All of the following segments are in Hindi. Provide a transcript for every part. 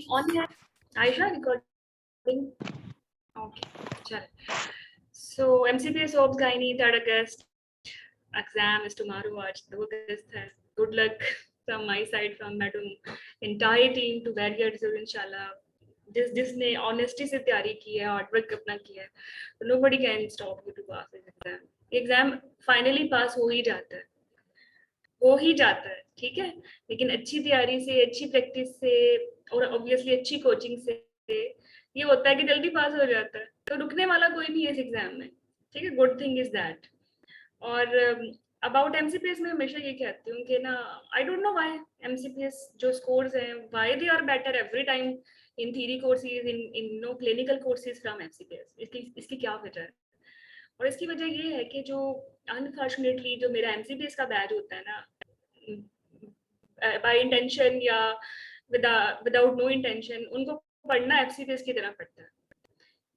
on है आयशा recording okay चल so MCPS OBS gynae 3rd August exam is tomorrow आज 2 अगस्त है good luck from my side from madam entire team to very good result inshallah जिसने ऑनेस्टी से तैयारी की है हार्ड वर्क अपना किया है तो nobody can stop you to pass this exam finally pass हो ही जाता है ठीक है लेकिन अच्छी तैयारी से अच्छी प्रैक्टिस से और ऑब्वियसली अच्छी कोचिंग से ये होता है कि जल्दी पास हो जाता है तो रुकने वाला कोई नहीं है इस एग्जाम में ठीक है गुड थिंग इज दैट और अबाउट एमसीपीएस में हमेशा ये कहती हूँ कि ना I don't know why MCPS जो स्कोर्स हैं why they are better every time in theory courses in no clinical courses from MCPS इसकी क्या वजह है और इसकी वजह ये है कि जो अनफॉर्चुनेटली जो मेरा एमसीपीएस का बैच होता है ना बाय इंटेंशन या विदाउट नो इंटेंशन उनको पढ़ना एफसीपीएस की तरह पड़ता है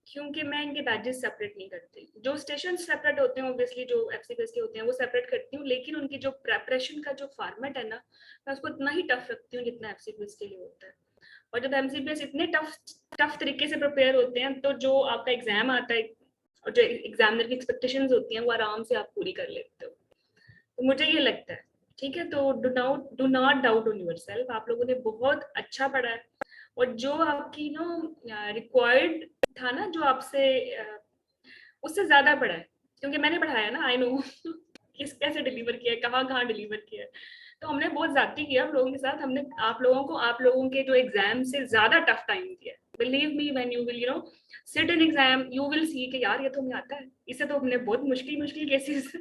क्योंकि मैं इनके बैचेस सेपरेट नहीं करती जो स्टेशन सेपरेट होते हैं ऑब्वियसली जो एफसीपीएस के होते हैं वो सेपरेट करती हूँ लेकिन उनकी जो प्रेपरेशन का जो फॉर्मेट है ना मैं उसको इतना ही टफ रखती हूँ जितना एफसीपीएस के लिए होता है और जब एमसीपीएस इतने टफ तरीके से प्रिपेयर होते हैं तो जो आपका एग्जाम आता है और जो एग्जामिनर की एक्सपेक्टेशंस होती हैं वो आराम से आप पूरी कर लेते हो तो मुझे ये लगता है ठीक है तो do not doubt on yourself आप लोगों ने बहुत अच्छा पढ़ा है और जो आपकी रिक्वायर्ड था ना जो आपसे उससे ज्यादा पढ़ा है क्योंकि मैंने पढ़ाया ना आई नो किस कैसे डिलीवर किया है कहाँ डिलीवर किया है तो हमने बहुत ज्यादती किया हम लोगों के साथ हमने आप लोगों के जो एग्जाम से ज्यादा टफ टाइम दिया believe me when you will sit in exam you will see कि यार ये तो हमें आता है इससे तो हमने बहुत मुश्किल केसेस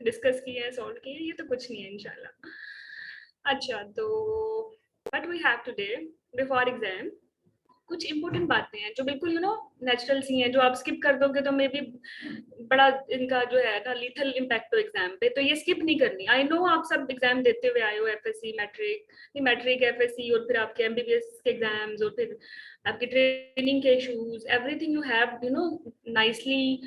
डिस्कस किए हैं सॉल्व किए हैं ये तो कुछ नहीं है इंशाल्लाह अच्छा तो what we have today before exam कुछ इंपॉर्टेंट बातें हैं जो बिल्कुल नेचुरल सी हैं जो आप स्किप कर दोगे तो मे बी बड़ा इनका जो है ना लीथल इम्पैक्ट हो एग्जाम पे तो ये स्किप नहीं करनी आई नो आप सब एग्जाम देते हुए आए हो एफएससी मैट्रिक एफएससी और फिर आपके एमबीबीएस के एग्जाम्स और फिर आपकी ट्रेनिंग के issues everything you have nicely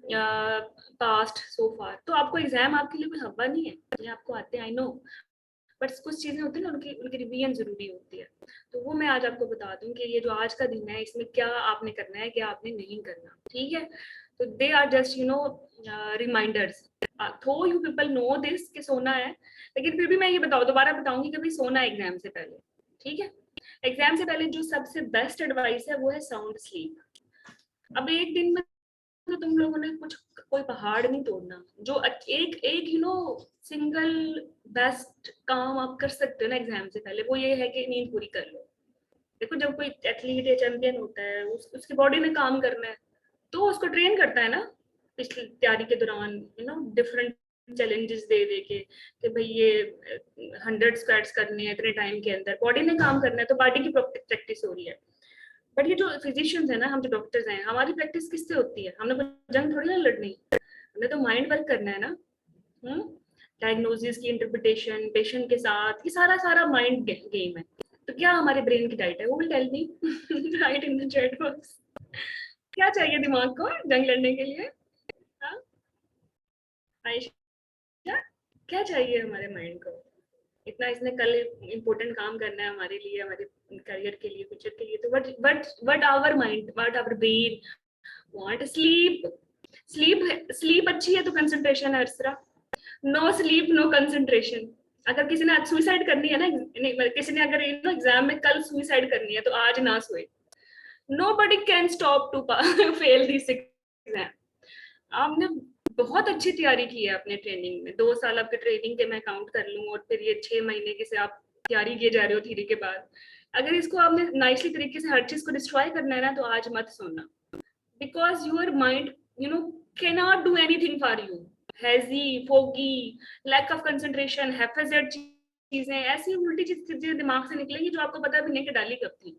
passed so far तो आपको एग्जाम आपके लिए कोई हवा नहीं है ये आपको आते हैं आई नो बट कुछ चीजें होती है ना उनकी रिवीजन जरूरी होती है तो वो मैं आज आपको बता दूं कि ये जो आज का दिन है इसमें क्या आपने करना है क्या आपने नहीं करना ठीक है तो दे आर जस्ट रिमाइंडर्स थो यू पीपल नो दिस कि सोना है लेकिन फिर भी मैं ये दोबारा बताऊंगी कि भाई सोना है एग्जाम से पहले ठीक है एग्जाम से पहले जो सबसे बेस्ट एडवाइस है वो है साउंड स्लीप अब एक दिन में तो तुम लोगों ने कोई पहाड़ नहीं तोड़ना जो एक सिंगल बेस्ट काम आप कर सकते हो ना एग्जाम से पहले वो ये है कि नींद पूरी कर लो देखो जब कोई एथलीट या चैंपियन होता है उसकी बॉडी में काम करना है तो उसको ट्रेन करता है ना पिछली तैयारी के दौरान डिफरेंट चैलेंजेस दे के कि भाई ये 100 स्क्वाट्स करने हैं इतने टाइम के अंदर बॉडी ने काम करना है तो बॉडी की प्रैक्टिस हो रही है बट ये जो फिजिशियंस है ना हम जो डॉक्टर्स हैं हमारी प्रैक्टिस किससे होती है हमने कोई जंग थोड़ी ना लड़नी हमने तो माइंड वर्क करना है ना डायग्नोसिस की इंटरप्रिटेशन पेशेंट के साथ ये सारा माइंड गेम है तो क्या हमारे ब्रेन की डाइट है वो will tell me right in the chat box क्या चाहिए दिमाग को जंग लड़ने के लिए आयशा क्या चाहिए हमारे माइंड को इतना इसने कल इम्पोर्टेंट काम करना है हमारे लिए हमारे करियर के लिए फ्यूचर के लिए तो what our mind what our brain want sleep अच्छी है तो कंसंट्रेशन है अर्सरा नो स्लीप नो कंसंट्रेशन अगर किसी ने सुसाइड करनी है ना किसी ने अगर एग्जाम में कल सुसाइड करनी है तो आज ना सोए nobody can stop to fail this exam आपने बहुत अच्छी तैयारी की है अपने ट्रेनिंग में 2 साल आपके ट्रेनिंग के मैं काउंट कर लूं और फिर ये 6 महीने की से आप तैयारी किए जा रहे हो थ्योरी के बाद अगर इसको आपने नाइसली तरीके से हर चीज को डिस्ट्रॉय करना है ना तो आज मत सोना because your mind cannot do anything for you hazy foggy lack of concentration haphazard चीजें ऐसी उल्टी चीजें दिमाग से निकलेंगी जो आपको पता भी नहीं कि डाली कब थी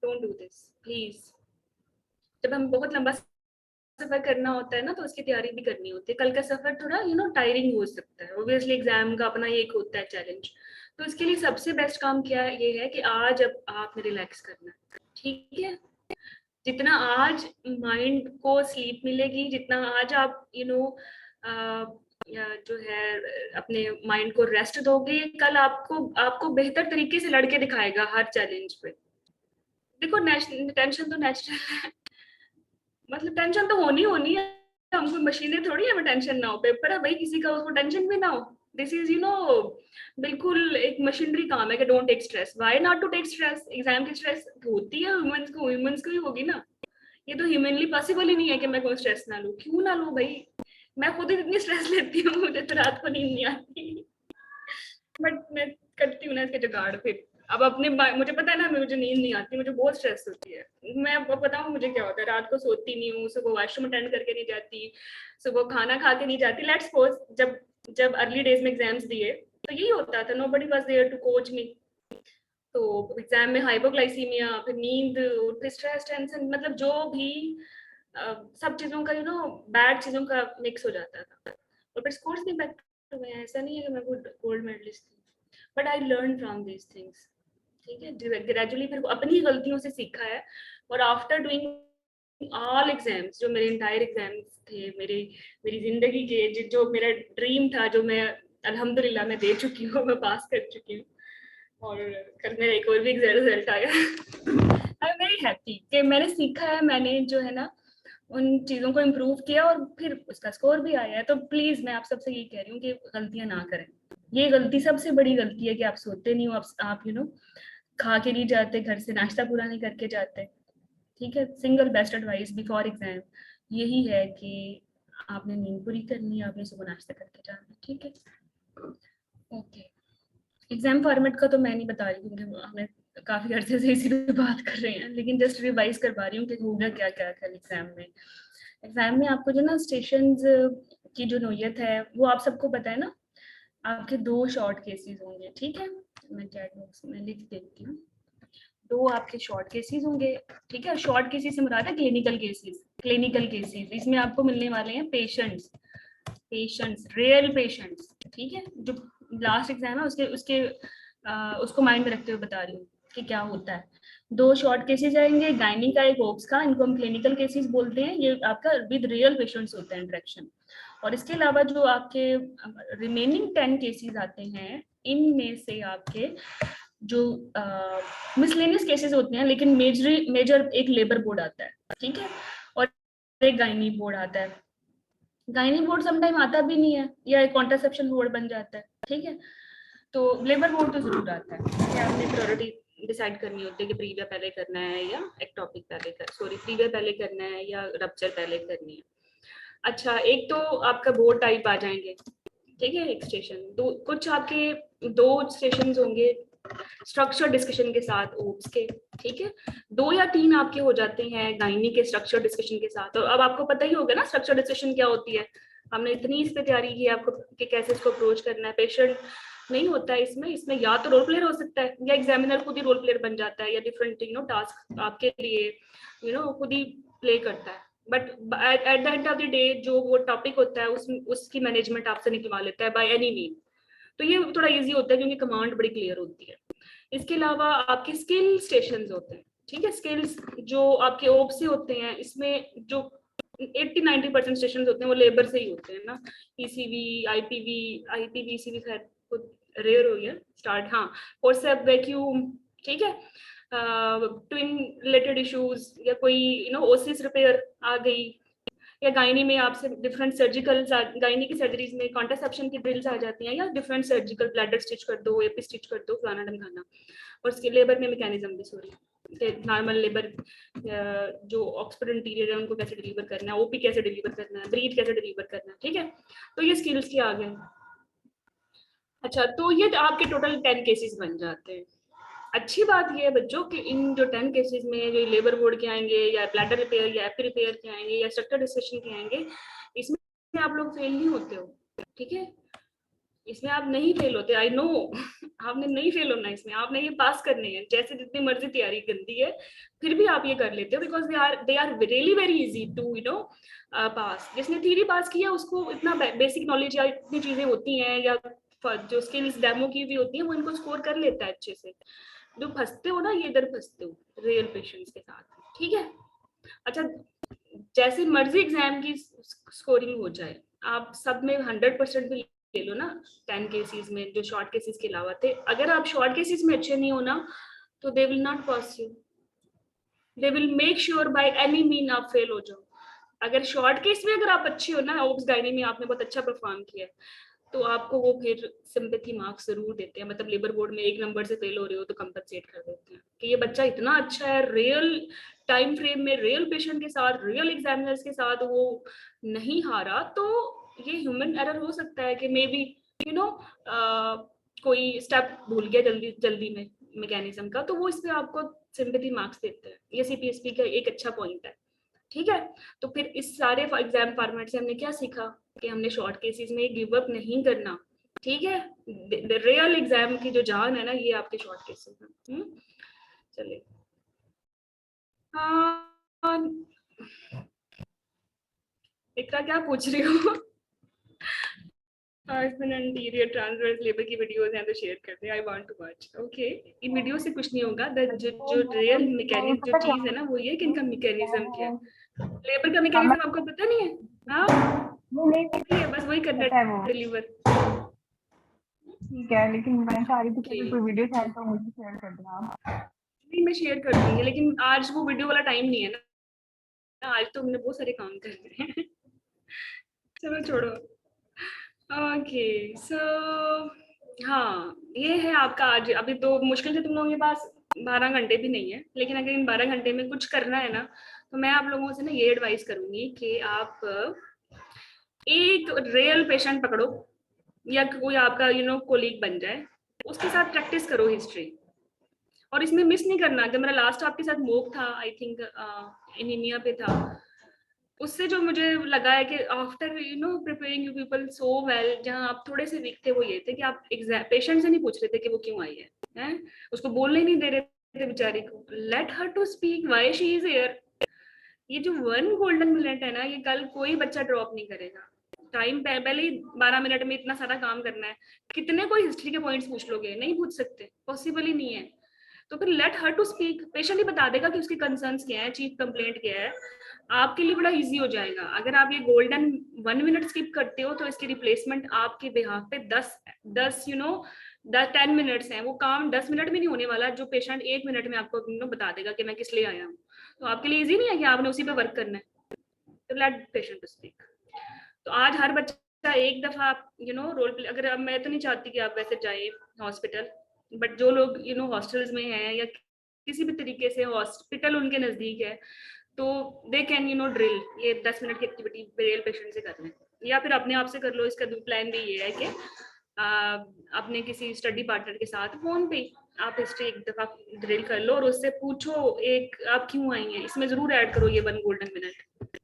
डोंट डू दिस प्लीज जब हम बहुत लंबा सफर करना होता है ना तो उसकी तैयारी भी करनी होती है कल का सफर थोड़ा टायरिंग हो सकता है ऑब्वियसली एग्जाम का अपना एक होता है चैलेंज तो इसके लिए सबसे बेस्ट काम क्या ये है कि आज अब आपने रिलैक्स करना है ठीक है जितना आज माइंड को स्लीप मिलेगी जितना आज आप जो है अपने माइंड को रेस्ट दोगे कल आपको बेहतर तरीके से लड़के दिखाएगा हर चैलेंज पे देखो टेंशन तो नेचुरल है, मतलब टेंशन तो होनी है, हम कोई मशीनें थोड़ी है हमें टेंशन ना हो, पेपर है भाई किसी का, उसको टेंशन भी ना हो। दिस इज बिल्कुल एक मशीनरी काम है कि don't take stress, why not to take stress, exam की स्ट्रेस होती है ह्यूमंस को ही होगी ना, ये तो ह्यूमनली पॉसिबल ही नहीं है कि मैं कोई स्ट्रेस ना लूं, क्यों ना लूं भाई, मैं खुद ही इतनी स्ट्रेस लेती हूँ, मुझे तो रात को नींद नहीं आती, बट मैं करती हूँ ना इसके जुगाड़ फिर। अब मुझे पता है ना, मुझे नींद नहीं आती, मुझे बहुत स्ट्रेस होती है, मैं आपको बताऊँ मुझे क्या होता है, रात को सोती नहीं हूँ, सुबह वॉशरूम अटेंड करके नहीं जाती, सुबह खाना खा के नहीं जाती, लेट्स सपोज जब जब अर्ली डेज में एग्जाम्स दिए तो यही होता था, nobody was there to coach me, तो एग्जाम में हाइपोग्लाइसीमिया, फिर नींद, फिर स्ट्रेस, टेंशन, मतलब जो भी सब चीजों का बैड चीजों का मिक्स हो जाता था, और फिर स्कोर्स भी बेटर हुए हैं, ऐसा नहीं है कि मैं गोल्ड मेडलिस्ट थी, but I learn from these things, ठीक है, ग्रेजुअली फिर अपनी गलतियों से सीखा है, और आफ्टर डूइंग ऑल एग्जाम्स, जो मेरे इंटायर एग्जाम्स थे, मेरी जिंदगी के जो मेरा ड्रीम था, जो मैं अल्हम्दुलिल्लाह मैं दे चुकी हूँ, मैं पास कर चुकी हूँ, और कल मेरा एक और भी रिजल्ट आया, आई एम वेरी हैप्पी कि मैंने सीखा है, मैंने जो है ना उन चीजों को इम्प्रूव किया, और फिर उसका स्कोर भी आया है, तो प्लीज मैं आप सबसे ये कह रही हूँ कि गलतियां ना करें, ये गलती सबसे बड़ी गलती है कि आप सोते नहीं हो, आप खा के नहीं जाते, घर से नाश्ता पूरा नहीं करके जाते, ठीक है, single best advice before exam यही है कि आपने नींद पूरी करनी है, आपने सुबह नाश्ता करके जाना है, ठीक है, ओके। एग्जाम फॉर्मेट का तो मैं नहीं बता रही क्योंकि हमने काफी अरसे से इसी पे बात कर रहे हैं, लेकिन जस्ट रिवाइज करवा रही हूँ कि होगा क्या क्या कल एग्जाम में। एग्जाम में आपको जो ना स्टेशंस की जो नोयत है वो आप सबको पता है ना, आपके 2 शॉर्ट केसेस होंगे, ठीक है, मैं चैट बॉक्स में लिख देती हूँ, 2 आपके शॉर्ट केसेस होंगे, ठीक है, शॉर्ट केसेस से मुराद है क्लिनिकल केसेस, क्लिनिकल केसेस इसमें आपको मिलने वाले हैं पेशेंट्स, रियल पेशेंट्स, ठीक है, जो लास्ट एग्जाम है उसके उसके उसको माइंड में रखते हुए बता रही हूँ कि क्या होता है। 2 शॉर्ट केसेस आएंगे, गायनी का, एक ओप्स का, इनको हम क्लिनिकल केसेस बोलते हैं, ये आपका विद रियल पेशेंट्स होता है इंटरेक्शन, और इसके अलावा जो आपके रिमेनिंग 10 केसेस आते हैं, इनमें से आपके जो मिसलेनियस केसेस होते हैं, लेकिन मेजर एक लेबर बोर्ड आता है, ठीक है, और एक गायनी बोर्ड आता है, गायनी बोर्ड समटाइम आता भी नहीं है, या एक कॉन्ट्रासेप्शन बोर्ड बन जाता है, ठीक है, तो लेबर बोर्ड तो जरूर आता है कि आपने प्रायोरिटी डिसाइड करनी होती है कि प्रीविया पहले करना है या एक्टॉपिक पहले प्रीविया पहले करना है या रप्चर पहले करनी है। अच्छा, एक तो आपका बोर्ड टाइप आ जाएंगे, ठीक है, एक स्टेशन, कुछ आपके 2 स्टेशन होंगे स्ट्रक्चर डिस्कशन के साथ ओप्स के, ठीक है, 2 या 3 आपके हो जाते हैं गायनी के स्ट्रक्चर डिस्कशन के साथ, और अब आपको पता ही होगा ना स्ट्रक्चर डिस्कशन क्या होती है, हमने इतनी इस पे तैयारी की है आपको कि कैसे इसको अप्रोच करना है, पेशेंट नहीं होता है इसमें या तो रोल प्लेयर हो सकता है, या एग्जामिनर खुद ही रोल प्लेयर बन जाता है, या डिफरेंट टास्क आपके लिए खुद ही प्ले करता है, but at the end of the day जो वो टॉपिक होता है उसकी मैनेजमेंट आपसे निकलवा लेता है बाय एनी मीन, तो ये थोड़ा इजी होता है क्योंकि कमांड बड़ी क्लियर होती है। इसके अलावा आपके स्किल स्टेशन होते हैं, ठीक है, स्किल्स जो आपके ओप से होते हैं, इसमें जो 80-90% स्टेशन होते हैं वो लेबर से ही होते हैं ना, ईसीवी, आईपीवी ईसीवी खैर रेयर हो गया स्टार्ट, हाँ, फोर्सेप, वैक्यूम, ठीक है, ट्विन रिलेटेड इश्यूज, या कोई ओसिस रिपेयर आ गई, या गायनी में आपसे डिफरेंट सर्जिकल, गायनी की सर्जरीज में कॉन्ट्रासेप्शन की ड्रिल्स आ जाती हैं, या डिफरेंट सर्जिकल ब्लैडर स्टिच कर दो, एपी स्टिच कर दो, फलाना ढमकाना, और उसके लेबर में मैकेनिज्म भी, सॉरी, नॉर्मल लेबर जो ऑक्सफोर्ड इंटीरियर है उनको कैसे डिलीवर करना है, ओपी कैसे डिलीवर करना है, ब्रीथ कैसे डिलीवर करना है, ठीक है, तो ये स्किल्स के आ गए। अच्छा, तो ये आपके टोटल 10 केसेस बन जाते हैं। अच्छी बात ये है बच्चों कि इन जो 10 केसेस में जो लेबर बोर्ड के आएंगे, या ब्लैडर रिपेयर, या एपी रिपेयर के आएंगे, या स्ट्रक्चर डिस्कशन के आएंगे, इसमें आप लोग फेल नहीं होते हो, ठीक है, इसमें आप नहीं फेल होते, आई नो आपने नहीं फेल होना, इसमें आपने ये पास करने हैं, जैसे जितनी मर्जी तैयारी गंदी है फिर भी आप ये कर लेते हो, because they are really very easy to pass. जिसने थ्योरी पास किया उसको इतना बेसिक नॉलेज या इतनी चीजें होती हैं, या जो स्किल्स डेमो की भी होती है वो इनको स्कोर कर लेता है अच्छे से। जो फंसते हो ना, ये इधर फंसते हो रियल पेशेंट्स के साथ, ठीक है। अच्छा, जैसे मर्जी एग्जाम की स्कोरिंग हो जाए, आप सब में 100% भी ले लो ना, 10 केसेस में जो शॉर्ट केसेस के अलावा थे, अगर आप शॉर्ट केसेस में अच्छे नहीं हो ना, तो they will not pass you, they will make sure bye any mean आप फेल हो जाओ। अगर शॉर्ट केस में अगर आप अच्छे हो ना, ओब्स गाइनी में आपने बहुत अच्छा परफॉर्म किया, तो आपको वो फिर सिंपैथी मार्क्स जरूर देते हैं। मतलब लेबर बोर्ड में 1 नंबर से फेल हो रहे हो तो कंपनसेट कर देते हैं कि ये बच्चा इतना अच्छा है, रियल टाइम फ्रेम में रियल पेशेंट के साथ रियल एग्जामिनर्स के साथ वो नहीं हारा, तो ये ह्यूमन एरर हो सकता है कि मे बी यू नो कोई स्टेप भूल गया जल्दी जल्दी में मैकेनिज्म का, तो वो इस पे आपको सिंपैथी मार्क्स देते हैं। ये सीपीएसपी का एक अच्छा पॉइंट है। ठीक है, तो फिर इस सारे एग्जाम फॉर्मेट से हमने क्या सीखा कि हमने शॉर्ट केसेस में गिव अप नहीं करना। ठीक है, रियल एग्जाम की जो जान है ना, ये आपके शॉर्ट केसेस में। चलिए, हाँ इकरा क्या पूछ रही हो? इंटीरियर ट्रांसवर्स लेबर की वीडियोस हैं तो शेयर करते हैं, I want to watch. Okay, इन वीडियो से कुछ नहीं होगा। जो रियल मैकेनिज्म जो पता क्या चीज है ना, वो ये कि इनका मैकेनिज्म क्या है। लेबर का हाँ, मैकेनिज्म आपको पता नहीं है? हाँ, वो नहीं इसलिए बस वही करना पता है वो, है, डिलीवर। ठीक है, लेकिन मैं चाह रही थी कि ओके, अगर कोई वीडियो है तो मुझे शेयर कर देना आप। नहीं मैं शेयर कर दूंगी, लेकिन आज वो वीडियो वाला टाइम नहीं है ना, आज तो हमने बहुत सारे काम करने हैं। चलो छोड़ो। ओके, सो हाँ, ये है आपका आज। अभी तो मुश्किल से तुम लोगों के पास 12 घंटे भी नहीं है, लेकिन अगर इन 12 घंटे में कुछ करना है ना, तो मैं आप लोगों से ना ये एडवाइस करूंगी कि आप एक रियल पेशेंट पकड़ो, या कोई आपका कोलीग बन जाए, उसके साथ प्रैक्टिस करो हिस्ट्री। और इसमें मिस नहीं करना। जब मेरा लास्ट आपके साथ मोक था, आई थिंक एनीमिया पे था, उससे जो मुझे लगा है कि after preparing you people so well, जहाँ आप थोड़े से वीक थे वो ये थे कि आप पेशेंट से नहीं पूछ रहे थे कि वो क्यों आई है? उसको बोलने नहीं दे रहे थे बेचारी को। Let her to speak why she is here. ये जो 1 गोल्डन मिनट है ना, ये कल कोई बच्चा ड्रॉप नहीं करेगा। टाइम पहले ही 12 मिनट में इतना सारा काम करना है। कितने कोई हिस्ट्री के पॉइंट्स पूछ लोगे? नहीं पूछ सकते, पॉसिबल ही नहीं है। तो फिर let her to speak. Patient ही बता देगा कि उसके कंसर्न्स क्या है, चीफ कंप्लेंट क्या है। आपके लिए बड़ा इजी हो जाएगा। अगर आप ये गोल्डन 1 मिनट स्किप करते हो, तो इसकी रिप्लेसमेंट आपके बिहाफ पे 10 10 मिनट्स हैं। वो काम 10 मिनट में नहीं होने वाला, जो पेशेंट 1 मिनट में आपको बता देगा कि मैं किस लिए आया हूँ। तो आपके लिए इजी नहीं है कि आपने उसी पे वर्क करना है। तो लेट पेशेंट टू स्पीक। तो आज हर बच्चा एक दफा रोल प्ले। अगर मैं तो नहीं चाहती कि आप वैसे जाए हॉस्पिटल, बट जो लोग हॉस्टल्स में हैं या किसी भी तरीके से हॉस्पिटल उनके नजदीक है, तो दे कैन ड्रिल ये 10 मिनट की एक्टिविटी रियल पेशेंट से कर लें, या फिर अपने आप से कर लो। इसका प्लान भी ये है कि अपने किसी स्टडी पार्टनर के साथ फोन पे आप हिस्ट्री एक दफा ड्रिल कर लो और उससे पूछो एक आप क्यों आई हैं। इसमें जरूर ऐड करो ये 1 गोल्डन मिनट।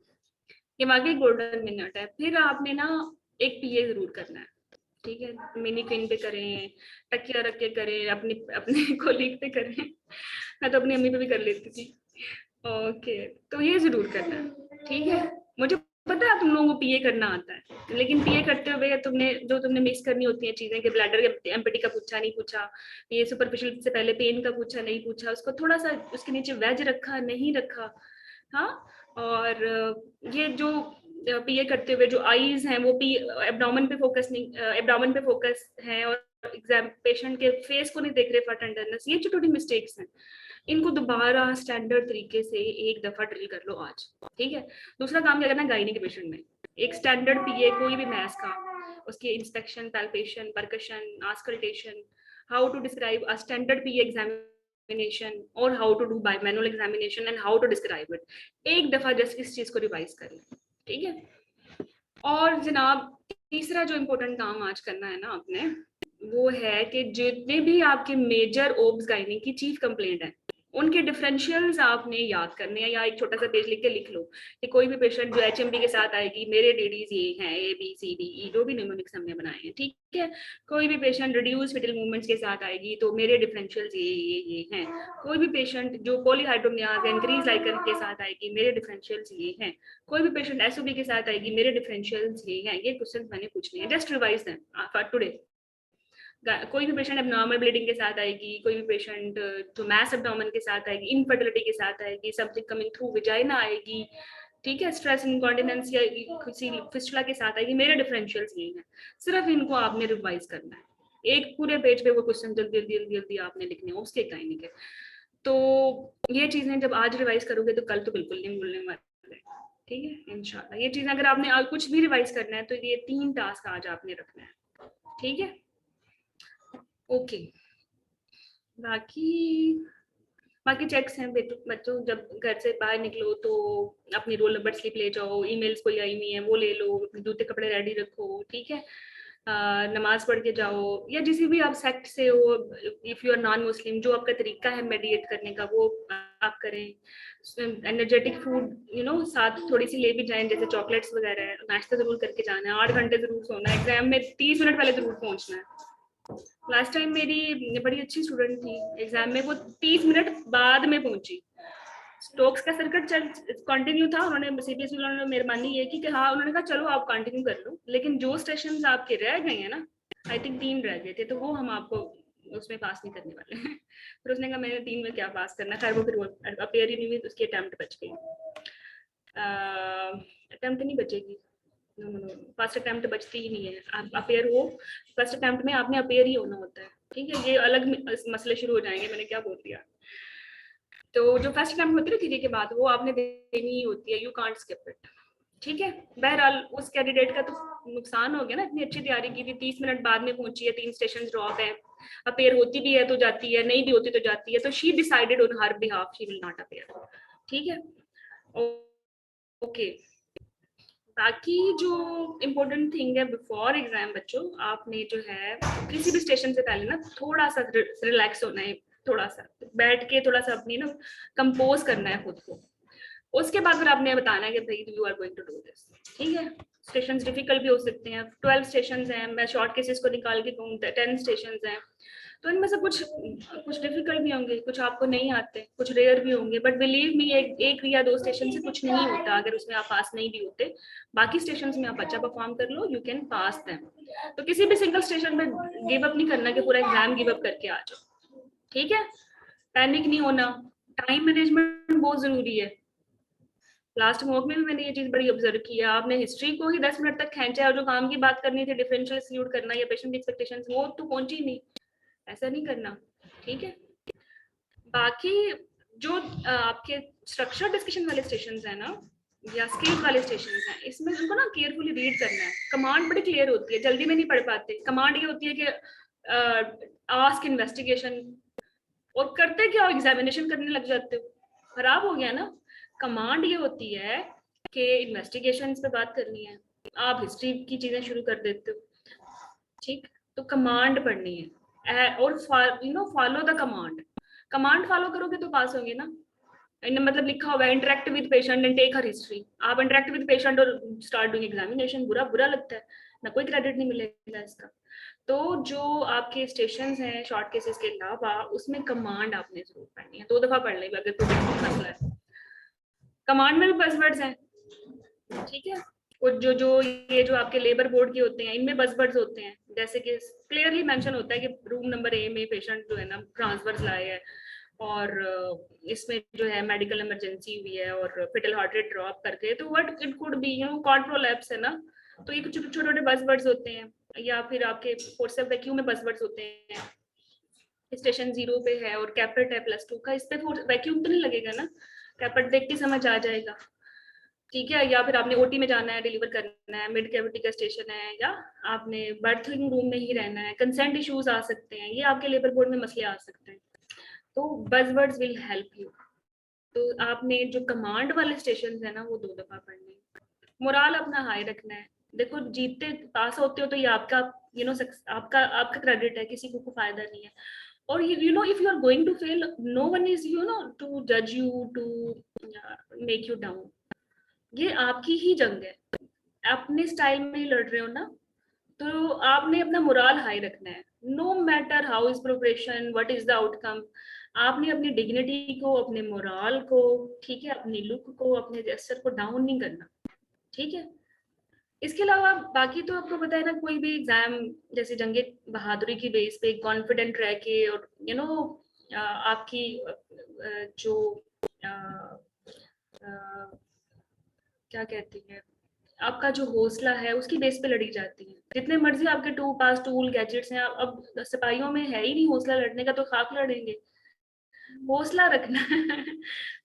ये वाकई गोल्डन मिनट है। फिर आपने ना एक पीए जरूर करना है। ठीक है, मिनी पिन पे करें, तकिया रख के करें, अपनी अपने कोलीग पे करें। मैं तो अपनी अम्मी पे भी कर लेती थी। ओके, तो ये जरूर करना है। ठीक है, मुझे पता है तुम लोगों को पीए करना आता है, लेकिन पीए करते हुए तुमने मिक्स करनी होती है चीजें कि ब्लैडर एम्पटी का पूछा नहीं पूछा, ये सुपरफिशियल से पहले पेन का पूछा नहीं पूछा, उसको थोड़ा सा उसके नीचे वेज रखा नहीं रखा। हाँ, और ये जो पीए करते हुए जो आईज हैं वो पी एब्डोमेन पे फोकस नहीं, एब्डोमेन पे फोकस है, और एग्जाम पेशेंट के फेस को नहीं देख रहे फॉर टेंडरनेस। ये छोटी छोटी मिस्टेक्स हैं, इनको दोबारा स्टैंडर्ड तरीके से एक दफा ड्रिल कर लो आज। ठीक है, दूसरा काम क्या करना है गायनी के पेशेंट में। एक स्टैंडर्ड पीए कोई भी मैथ्स का, उसकी inspection, palpation, percussion, auscultation, how to describe a standard PA examination, और how to do bimanual examination and how to describe it. एक दफा जस्ट इस चीज को रिवाइज कर लें। ठीक है, और जनाब तीसरा जो इम्पोर्टेंट काम आज करना है ना आपने, वो है कि जितने भी आपके मेजर ओब्स गाइनी की चीफ कंप्लेंट है, उनके डिफरेंशियल्स आपने याद करने हैं, या एक छोटा सा पेज लिख के लिख लो कि कोई भी पेशेंट जो एचएमबी के साथ आएगी, मेरे डीडीज ये हैं A B C D E, जो भी न्यूमेरिक्स हमने बनाए हैं। ठीक है, कोई भी पेशेंट रिड्यूस फिटल मूवमेंट्स के साथ आएगी तो मेरे डिफरेंशियल्स ये हैं। कोई भी पेशेंट जो पॉलीहाइड्रोमियाज इंक्रीज लाइकन के साथ आएगी, मेरे डिफरेंशियल्स ये हैं। कोई भी पेशेंट एसओबी के साथ आएगी, मेरे डिफरेंशियल्स ये हैं। ये क्वेश्चन मैंने पूछने हैं, just revise them for today. कोई भी पेशेंट एबनॉर्मल ब्लीडिंग के साथ आएगी, कोई भी पेशेंट जो मैस एब्डोमेन के साथ आएगी, इनफर्टिलिटी के साथ आएगी, समथिंग कमिंग थ्रू विजाइना आएगी, ठीक है, स्ट्रेस इनकॉन्टिनेंस या किसी फिस्टुला के साथ आएगी, मेरे डिफरेंशियल्स ये हैं। सिर्फ इनको आपने रिवाइज करना है। एक पूरे पेज पे वो क्वेश्चन जल्दी जल्दी जल्दी जल्दी आपने लिखने हैं उसके गायनिक है। तो ये चीजें जब आज रिवाइज करोगे तो कल तो बिल्कुल नहीं भूलने वाले, ठीक है इंशाल्लाह। ये चीजें अगर आपने कुछ भी रिवाइज करना है तो ये 3 टास्क आज आपने रखना है, ठीक है। ओके, बाकी बाकी चेक्स हैं बच्चों, जब घर से बाहर निकलो तो अपनी रोल नंबर स्लिप ले जाओ, ईमेल्स कोई आई हुई है वो ले लो, अपने जूते कपड़े रेडी रखो, ठीक है। नमाज पढ़ के जाओ, या जिस भी आप सेक्ट से हो, if you are non Muslim, जो आपका तरीका है मेडिटेट करने का वो आप करें। एनर्जेटिक फूड साथ थोड़ी सी ले भी जाएं, जैसे चॉकलेट्स वगैरह, नाश्ता जरूर करके जाना है, 8 घंटे जरूर सोना है, एग्जाम में 30 मिनट पहले जरूर पहुंचना है। लास्ट टाइम मेरी बड़ी अच्छी स्टूडेंट थी, एग्जाम में वो 30 मिनट बाद में पहुंची। स्टोक्स का सर्किट चल कंटिन्यू था, उन्होंने सीबीएसई वालों ने मेहरबानी ये की कि हाँ, उन्होंने कहा चलो आप कंटिन्यू कर लो, लेकिन जो स्टेशन आपके रह गए हैं ना, आई थिंक 3 रह गए थे, तो वो हम आपको उसमें पास नहीं करने वाले हैं। फिर उसने कहा मैंने 3 में क्या पास करना, खैर वो फिर वो अपेयर ही नहीं हुई, उसकी अटेम्प्ट बच गई। अटेम्प्ट नहीं बचेगी, फर्स्ट अटेम्प्ट बचती ही नहीं है, आप अपेयर हो फर्स्ट अटेम्प्ट में, आपने अपेयर ही होना होता है, ठीक है। ये अलग मसले शुरू हो जाएंगे, मैंने क्या बोल दिया। तो जो फर्स्ट अटेम्प्ट होती है ना थ्योरी के बाद, वो आपने देनी ही होती है, यू कांट स्किप इट, ठीक है। बहरहाल उस कैंडिडेट का तो नुकसान हो गया ना, इतनी अच्छी तैयारी की थी, 30 मिनट बाद में पहुंची है, 3 स्टेशन ड्रॉप है, अपेयर होती भी है तो जाती है, नहीं भी होती तो जाती है, तो she decided on her behalf she will not appear, ठीक है। ओके, बाकी जो इम्पोर्टेंट थिंग है बिफोर एग्जाम बच्चों, आपने जो है किसी भी स्टेशन से पहले ना थोड़ा सा रिलैक्स होना है, थोड़ा सा बैठ के थोड़ा सा अपनी ना कंपोज करना है खुद को। उसके बाद फिर आपने बताना है कि भाई you are going to do this, ठीक है। स्टेशन डिफिकल्ट भी हो सकते हैं, 12 स्टेशन हैं, मैं शॉर्ट केसेस को निकाल के कहूँ 10 स्टेशन हैं, तो इनमें से कुछ डिफिकल्ट भी होंगे, कुछ आपको नहीं आते, कुछ रेयर भी होंगे, बट बिलीव मी एक या 2 स्टेशन से कुछ नहीं होता अगर उसमें आप पास नहीं भी होते, बाकी स्टेशन में आप अच्छा परफॉर्म कर लो, यू कैन पास देम। तो किसी भी सिंगल स्टेशन पे गिव अप नहीं करना कि पूरा एग्जाम गिव अप करके आ जाओ, ठीक है। पैनिक नहीं होना, टाइम मैनेजमेंट बहुत जरूरी है। लास्ट मॉक में भी मैंने ये चीज बड़ी ऑब्जर्व की है, आपने हिस्ट्री को ही 10 मिनट तक खींचा और जो काम की बात करनी थी, डिफरेंशियल सल्यूट करना या पेशेंट एक्सपेक्टेशंस, वो तो पहुंची नहीं, ऐसा नहीं करना, ठीक है। बाकी जो आपके स्ट्रक्चर डिस्कशन वाले स्टेशन है ना, या स्किल वाले स्टेशन हैं, इसमें उनको ना केयरफुली रीड करना है, कमांड बड़ी क्लियर होती है, जल्दी में नहीं पढ़ पाते। कमांड ये होती है कि आस्क इन्वेस्टिगेशन, और करते क्या हो, एग्जामिनेशन करने लग जाते हो, खराब हो गया ना। कमांड ये होती है कि इन्वेस्टिगेशन पे बात करनी है, आप हिस्ट्री की चीजें शुरू कर देते हो, ठीक। तो कमांड पढ़नी है और follow the command, command follow करोगे तो पास होंगे ना। मतलब लिखा होगा interact with patient and take her history, आप इंटरेक्ट विद पेशेंट और स्टार्ट डूइंग एग्जामिनेशन, बुरा बुरा लगता है ना, कोई क्रेडिट नहीं मिलेगा इसका। तो जो आपके स्टेशंस हैं शॉर्ट केसेस के अलावा, उसमें कमांड आपने जरूर पढ़नी है, 2 दफा पढ़ लेगा अगर कोई मसला है। कमांड में भी बज़वर्ड्स हैं, ठीक है। और जो आपके लेबर बोर्ड के होते हैं, इनमें बज़वर्ड्स होते हैं, जैसे कि क्लियरली मेंशन होता है कि रूम नंबर ए में पेशेंट जो है ना ट्रांसफर्स लाए है, और इसमें जो है मेडिकल इमरजेंसी हुई है और फेटल हार्ट रेट ड्रॉप करके, तो what it could be, cord prolapse है ना, तो ये कुछ छोटे छोटे बज़वर्ड्स होते हैं, या फिर आपके फोर्सेप वैक्यूम में बज़वर्ड्स होते हैं। स्टेशन 0 पे है और कैपेट है +2 का, इस पे वैक्यूम तो नहीं लगेगा ना, कैपेट देख के समझ आ जाएगा, ठीक है। या फिर आपने ओटी में जाना है, डिलीवर करना है, मिड कैविटी का स्टेशन है, या आपने बर्थिंग रूम में ही रहना है, कंसेंट इश्यूज आ सकते हैं, ये आपके लेबर बोर्ड में मसले आ सकते हैं, तो बज़वर्ड्स विल हेल्प यू। तो आपने जो कमांड वाले स्टेशन है ना, वो 2 दफा पढ़ने, मोराल अपना हाई रखना है। देखो जीतते पास होते हो तो ये आपका आपका आपका क्रेडिट है, किसी को फायदा नहीं है। और if you are going to fail, no one is to जज you, to make you down, ये आपकी ही जंग है, अपने स्टाइल में ही लड़ रहे हो ना, तो आपने अपना मोराल हाई रखना है, no matter how is preparation, what is the outcome. आपने अपनी डिग्निटी को, अपने मोराल को, ठीक है, अपनी लुक को, अपने जेस्चर को डाउन नहीं करना, ठीक है। इसके अलावा बाकी तो आपको पता है ना, कोई भी एग्जाम जैसे जंगे बहादुरी की बेस पे कॉन्फिडेंट रह के, और आपकी जो क्या कहती है, आपका जो हौसला है उसकी बेस पे लड़ी जाती है। जितने मर्जी आपके पास टूल गैजेट्स हैं, अब सिपाहियों में है ही नहीं हौसला लड़ने का, तो खाक लड़ेंगे। हौसला रखना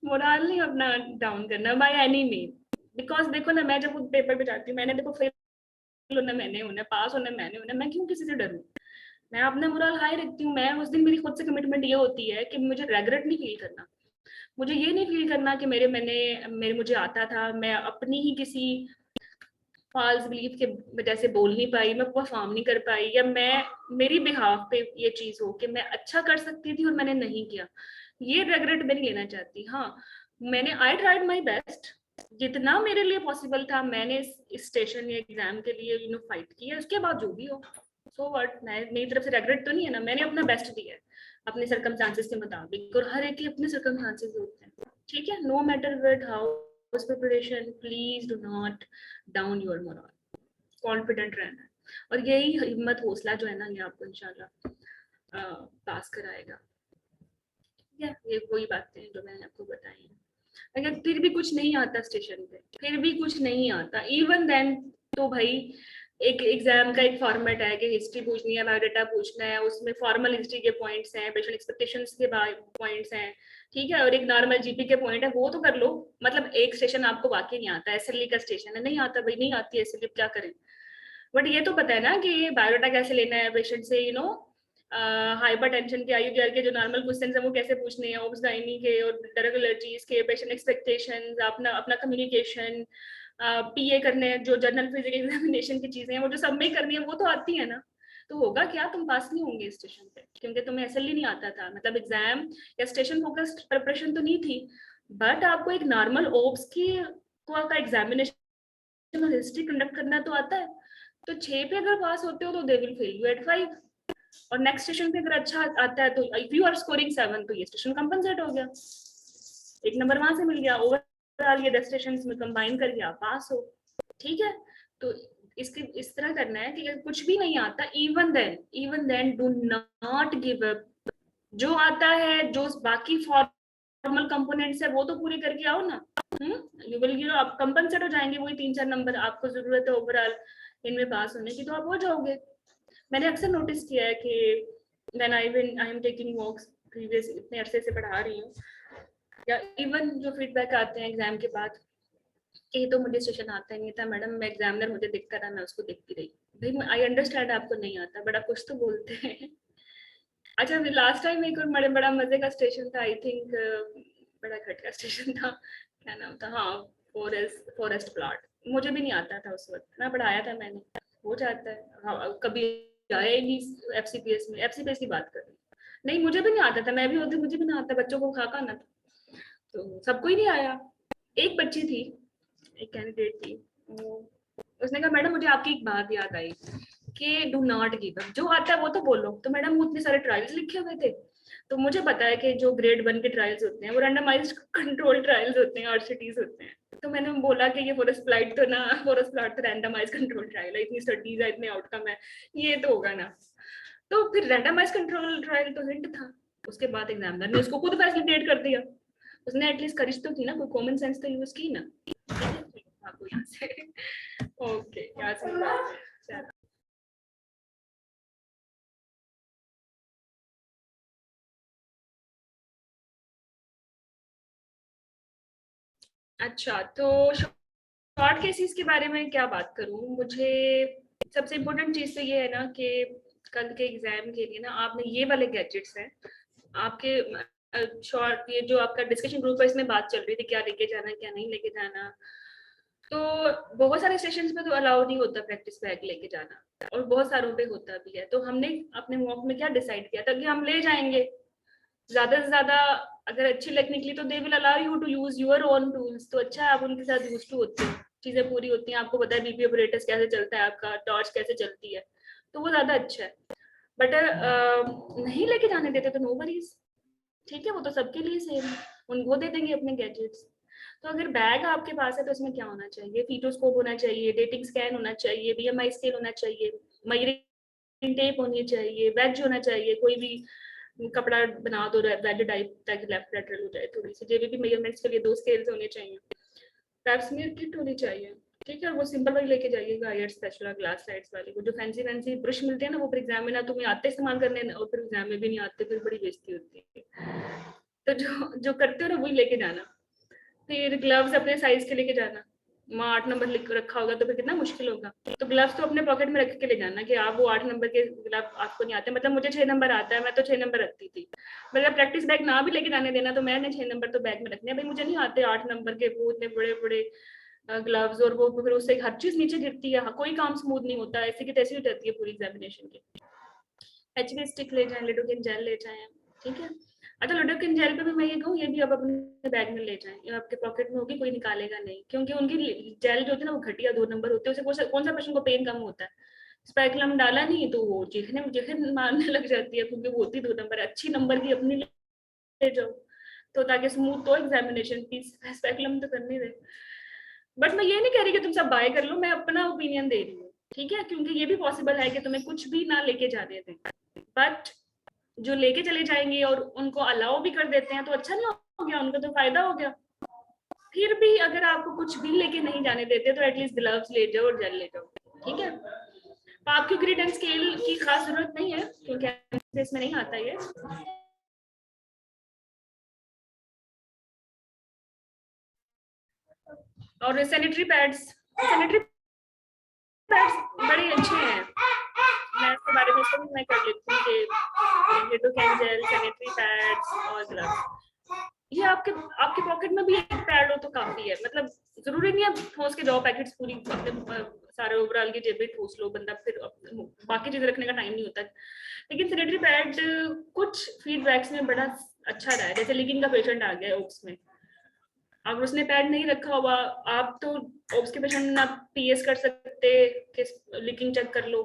मोरल नहीं अपना डाउन करना बाय एनी मीन। बिकॉज देखो ना, मैं जब पेपर पे जाती हूँ, मैंने देखो फेल होना मैंने होना, पास होना मैंने होना, मैं क्यों किसी से डरूं? मैं अपना मोरल हाई रखती हूँ। मैं उस दिन मेरी खुद से कमिटमेंट ये होती है कि मुझे रेगरेट नहीं फील करना। मुझे ये नहीं फील करना कि मेरे मुझे आता था, मैं अपनी ही किसी फॉल्स बिलीफ के वजह से बोल नहीं पाई, मैं परफॉर्म नहीं कर पाई, या मैं मेरी बिहाफ पे ये चीज हो कि मैं अच्छा कर सकती थी और मैंने नहीं किया। ये रेगरेट मैं नहीं लेना चाहती। हाँ, मैंने आई ट्राइड माई बेस्ट, जितना मेरे लिए पॉसिबल था मैंने इस स्टेशन या एग्जाम के लिए फाइट किया। उसके बाद जो भी हो, सो व्हाट, मैं मेरी तरफ से रेगरेट तो नहीं है ना, मैंने अपना बेस्ट दिया है अपने सर्कमस्टांसेस के मुताबिक, और हर एक के अपने सर्कमस्टांसेस होते हैं, ठीक है। No matter what how preparation, please do not down your moral, confident रहना है। और यही हिम्मत हौसला जो है ना, ये आपको इंशाल्लाह पास कराएगा। ये वही बातें हैं जो मैंने आपको बताई हैं। अगर फिर भी कुछ नहीं आता स्टेशन पे, फिर भी कुछ नहीं आता, इवन देन, तो भाई एक एग्जाम का एक फॉर्मेट है कि हिस्ट्री पूछनी है, बायोडाटा पूछना है, उसमें फॉर्मल हिस्ट्री के पॉइंट्स हैं, पेशेंट एक्सपेक्टेशंस के पॉइंट्स हैं, ठीक है, और एक नॉर्मल जीपी के पॉइंट है, वो तो कर लो। मतलब एक स्टेशन आपको वाकई नहीं आता, एसएलई का स्टेशन है, नहीं आता भाई, नहीं आती एसएलई, क्या करें। बट ये तो पता है ना कि ये बायोडाटा कैसे लेना है पेशेंट से, हाइपर टेंशन के, आईयूडीआर के जो नॉर्मल क्वेश्चन है वो कैसे पूछने हैं, ओब्स गायनी के और ड्रग एलर्जीज के, पेशेंट एक्सपेक्टेशंस, अपना अपना कम्युनिकेशन, पीए करने हैं, जो जर्नल फिजिकल एग्जामिनेशन की चीजें हैं, वो जो सब में करनी है, वो तो आती है ना। तो होगा क्या, तुम पास नहीं होंगे स्टेशन पे, क्योंकि तुम्हें एसएलई नहीं आता था, मतलब एग्जाम या स्टेशन फोकस्ड प्रिपरेशन तो नहीं थी, बट आपको एक नॉर्मल ओब्स की का एग्जामिनेशन और हिस्ट्री कंडक्ट करना तो आता है। तो 6 पे अगर पास होते हो तो they will fail you at 5, और नेक्स्ट स्टेशन पे अगर अच्छा आता है तो इफ यू आर स्कोरिंग 7, तो ये स्टेशन कंपनसेट हो गया, एक नंबर वहां से मिल गया, ओवरऑल ये 10 स्टेशन में कंबाइन करके आप पास हो, ठीक है। तो इसके इस तरह करना है कि कुछ भी नहीं आता, even then do not give up. जो आता है, जो बाकी फॉर्मल कंपोनेंट्स है, वो तो पूरे करके आओ ना। यू विल, आप कंपनसेट हो जाएंगे, वही 3-4 नंबर आपको जरूरत है ओवरऑल इनमें पास होने की, तो आप हो जाओगे। मैंने अक्सर नोटिस किया है कि when I am taking walks, previous इतने अरसे से पढ़ा रही हूँ, या इवन जो फीडबैक आते हैं एग्जाम के बाद, कि तो मुझे सेशन आता ही नहीं था मैडम, मैं एग्जामिनर मुझे देखता रहा, मैं उसको देखती रही। भाई आई अंडरस्टैंड आपको नहीं आता, बट आप कुछ तो बोलते हैं। अच्छा, लास्ट टाइम एक और बड़े बड़ा मजे का स्टेशन था, आई थिंक बड़ा घट का स्टेशन था, क्या नाम था, हाँ, फॉरेस्ट प्लॉट। मुझे भी नहीं आता था उस वक्त, ना पढ़ाया था मैंने, हो जाता है। हाँ, कभी आया ही नहीं एफसीपीएस में, एफसीपीएस की बात कर रही हूँ। नहीं, मुझे भी नहीं आता था, मैं भी होती, मुझे भी नहीं आता, बच्चों को खाका ना था, तो सबको ही नहीं आया। एक बच्ची थी, एक कैंडिडेट थी, उसने कहा मैडम मुझे आपकी एक बात याद आई कि डू नॉट गिव अप, जो आता है वो तो बोलो। तो मैडम वो इतने सारे ट्रायल्स लिखे हुए थे, तो मुझे पता है कि जो ग्रेड 1 के ट्रायल्स होते हैं वो रैंडमाइज्ड कंट्रोल ट्रायल्स होते हैं, आरसीटीज होते हैं। तो मैंने बोला कि ये फॉरेस्ट प्लॉट तो ना, फॉरेस्ट प्लॉट तो रैंडमाइज कंट्रोल ट्रायल है, इतनी स्टडीज है, इतने आउटकम है, ये तो होगा ना। तो फिर रैंडमाइज कंट्रोल ट्रायल तो हिंट था। उसके बाद एग्जामिनर ने उसको खुद फैसिलिटेट कर दिया, उसने एटलीस्ट करिश तो की ना, कोई कॉमन सेंस तो यूज की ना। आपको यहाँ से ओके, यहाँ से अच्छा, तो शॉर्ट केसेस के बारे में क्या बात करूं, मुझे सबसे इम्पोर्टेंट चीज तो ये है ना कि कल के एग्जाम के लिए ना आपने ये वाले गैजेट्स हैं आपके शॉर्ट, ये जो आपका डिस्कशन ग्रुप है इसमें बात चल रही थी क्या लेके जाना क्या नहीं लेके जाना, तो बहुत सारे सेशंस में तो अलाउ नहीं होता प्रैक्टिस बैग लेके जाना, और बहुत सारों पे होता भी है। तो हमने अपने मॉक में क्या डिसाइड किया था कि हम ले जाएंगे ज्यादा से ज्यादा, अगर अच्छी लग निकली तो they will allow you to use your own tools, तो अच्छा है आप उनके साथ यूज टू होते हो, चीजें पूरी होती हैं, आपको पता है बीपी ऑपरेटर्स कैसे चलता है, आपका टॉर्च कैसे चलती है, तो वो ज्यादा अच्छा है। बट नहीं लेके जाने देते तो नो वरीज, ठीक है, वो तो सबके लिए सेम है, वो दे देंगे अपने गैजेट्स। तो अगर बैग आपके पास है तो इसमें क्या होना चाहिए, फीटोस्कोप होना चाहिए, डेटिंग स्कैन होना चाहिए, बीएमआई स्केल होना चाहिए, मयरिंग टेप होनी चाहिए, वेज होना चाहिए, कोई भी कपड़ा बना दो वेज टाइप ताकि लेफ्ट लेटरल हो जाए, थोड़ी सी जेबीपी मेजरमेंट्स के लिए 2 स्केल्स होने चाहिए, पैप्समीयर किट होनी चाहिए, ठीक है, और वो सिंपल वाली लेके जाइएगा, आयर स्पेचुला ग्लास स्लाइड्स वाली, वो जो फैंसी फैंसी ब्रश मिलते हैं ना, वो फिर एग्जाम में ना तुम्हें आते इस्तेमाल करने और फिर एग्जाम में भी नहीं आते, फिर बड़ी बेइज्जती होती है। तो जो करते हो ना वही लेके जाना। फिर ग्लव्स अपने साइज के लेके जाना। वहाँ 8 नंबर लिख रखा होगा तो फिर कितना मुश्किल होगा। तो ग्लव्स तो अपने पॉकेट में रख के ले जाना कि आप वो 8 नंबर के ग्लव आपको नहीं आते। मतलब मुझे 6 नंबर आता है, मैं तो 6 नंबर रखती थी। मतलब प्रैक्टिस बैग ना भी लेके जाने देना तो मैंने 6 नंबर तो बैग में रखने हैं। भाई मुझे नहीं आते 8 नंबर के वो इतने बड़े बड़े ग्लव्स, और वो फिर उससे हर चीज नीचे गिरती है, कोई काम स्मूथ नहीं होता, ऐसी की तैसी हो जाती है पूरी एग्जामिनेशन की। एचबी स्टिक ले जाएं, लिडोकेन जेल ले जाएं, ठीक है। अच्छा लिडोकेन जेल पे भी मैं ये कहूँ, ये भी आप अपने बैग में ले जाएं, ये आपके पॉकेट में होगी, कोई निकालेगा नहीं, क्योंकि उनकी जेल जो होती है ना वो घटिया 2 नंबर होते हैं, उसे कौन सा पेशेंट को पेन कम होता है। स्पेकुलम डाला नहीं तो वो चीखने मारने लग जाती है, क्योंकि वो होती 2 नंबर, अच्छी नंबर की अपनी ले जाओ तो ताकि स्मूथ तो एग्जामिनेशन की। स्पेकुलम तो करने दे। बट मैं ये नहीं कह रही कि तुम सब बाय कर लो, मैं अपना ओपिनियन दे रही हूँ, ठीक है, क्योंकि ये भी पॉसिबल है कि तुम्हें कुछ भी ना लेके जाने दें, बट जो लेके चले जाएंगे और उनको अलाउ भी कर देते हैं तो अच्छा नहीं हो गया, उनको तो फायदा हो गया। फिर भी अगर आपको कुछ भी लेके नहीं जाने देते तो एटलीस्ट ग्लव्स ले जाओ और जेल ले जाओ, ठीक है। तो आपकी ग्रिड एंड स्केल की खास जरूरत नहीं है क्योंकि इसमें नहीं आता ये। और सैनिटरी पैड्स बड़े अच्छे हैं, मैं इसके बारे में सब मैं कर लेती हूँ कि लिडोकेन जेल, सैनिटरी पैड्स और ग्लव्स, ये आपके आपके पॉकेट में भी एक पैड हो तो काफी है। मतलब जरूरी नहीं है ठोस के जाओ पैकेट्स पूरी अपने सारे ओवरऑल की जेब में ठोस लो बंदा, फिर बाकी चीजें रखने का टाइम नहीं होता। लेकिन सैनिटरी पैड कुछ फीडबैक्स में बड़ा अच्छा रहा है, जैसे लीकिंग का पेशेंट आ गया ओप्स में, अगर उसने पैड नहीं रखा हुआ, आप तो ओप्स के पेशेंट ना पीएस कर सकते कि लीकिंग चेक कर लो,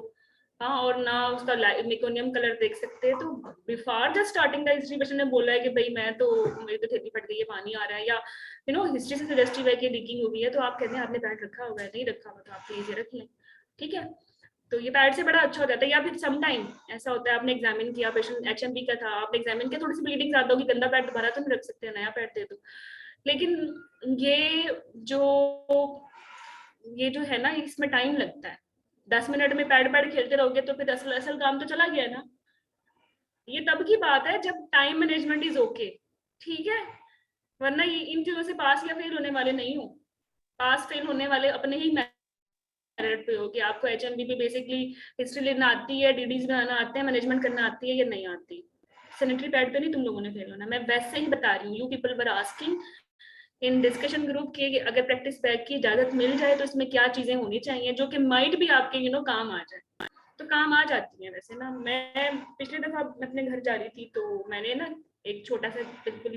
हाँ, और ना उसका मेकोनियम कलर देख सकते हैं। तो before just starting the history patient ने बोला है कि भाई मैं तो मेरी तो थैली फट गई है, पानी आ रहा है, या हिस्ट्री से सजेस्टिव है कि लीकिंग हुई है, तो आप कहते हैं आपने पैड रखा हुआ है, नहीं रखा हुआ तो आप प्लीज ये रख लें, ठीक है। तो ये पैड से बड़ा अच्छा हो जाता है। या फिर सम टाइम ऐसा होता है आपने एग्जामिन किया, पेशेंट एचएमबी का था, आपने एग्जामिन किया, थोड़ी सी ब्लीडिंग ज्यादा होगी, गंदा पैड दोबारा तो नहीं रख सकते, नया पैड दे दो। लेकिन ये जो है ना, इसमें टाइम लगता है। 10 मिनट में पैड पैड खेलते रहोगे तो फिर असल असल काम तो चला गया ना। ये तब की बात है जब टाइम मैनेजमेंट इज ओके, ठीक है, वरना ये इन चीजों से पास या फेल होने वाले नहीं हो। पास फेल होने वाले अपने ही मेरिट पे हो कि आपको एचएमबी पे बेसिकली हिस्ट्री लेना आती है, डीडीज बनाना आते हैं, मैनेजमेंट करना आती है या नहीं आती। सैनिटरी पैड पे नहीं तुम लोगों ने फेल होना, मैं वैसे ही बता रही हूँ। You people were asking in discussion group की अगर प्रैक्टिस बैग की इजाजत मिल जाए तो इसमें क्या चीजें होनी चाहिए जो कि माइट भी आपके काम आ जाए। तो काम आ जाती है वैसे ना। मैं पिछली दफा अपने घर जा रही थी तो मैंने ना एक छोटा सा बिल्कुल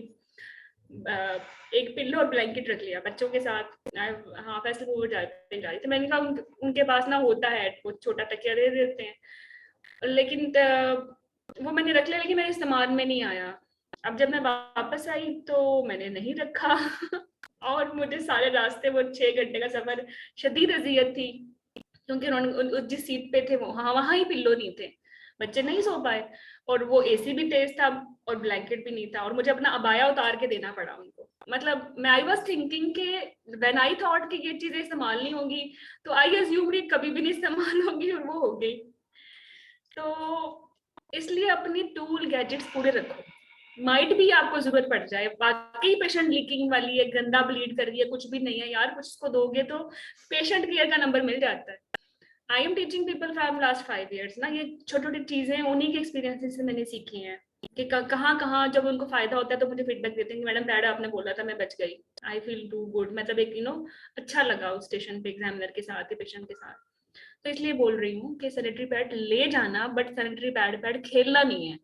एक पिल्लो और ब्लैंकेट रख लिया बच्चों के साथ। हाँ फैसले वो जा रही थी, मैंने कहा उनके पास ना होता है वो छोटा तकिया दे देते हैं, लेकिन वो मैंने रख लिया, लेकिन मेरे इस्तेमाल में नहीं आया। अब जब मैं वापस आई तो मैंने नहीं रखा और मुझे सारे रास्ते वो 6 घंटे का सफर शदीद अजियत थी, क्योंकि उन्होंने जिस सीट पे थे वो वहां ही पिल्लो नहीं थे, बच्चे नहीं सो पाए, और वो एसी भी तेज था और ब्लैंकेट भी नहीं था, और मुझे अपना अबाया उतार के देना पड़ा उनको। मतलब मैं आई वॉज थिंकिंग के व्हेन आई थॉट कि ये चीजें इस्तेमाल नहीं होंगी तो आई अज्यूम्ड कभी भी नहीं इस्तेमाल होंगी, और वो हो गई। तो इसलिए अपनी टूल गैजेट्स पूरे रखो, माइट भी आपको जरूरत पड़ जाए, बाकी पेशेंट लीकिंग वाली है, गंदा ब्लीड कर रही है, कुछ भी नहीं है यार, कुछ इसको दोगे तो पेशेंट केयर का नंबर मिल जाता है। I am teaching people from last 5 years ना, ये छोटी छोटी चीजें उन्हीं के एक्सपीरियंसेस से मैंने सीखी हैं कि कहाँ कहाँ जब उनको फायदा होता है तो मुझे फीडबैक देते हैं कि मैडम पैड आपने बोला था मैं बच गई, आई फील टू गुड, मतलब एक अच्छा लगा उस स्टेशन पे एग्जामिनर के साथ या पेशेंट के साथ। तो इसलिए बोल रही हूँ कि सैनिटरी पैड ले जाना, बट सैनिटरी पैड खेलना नहीं है,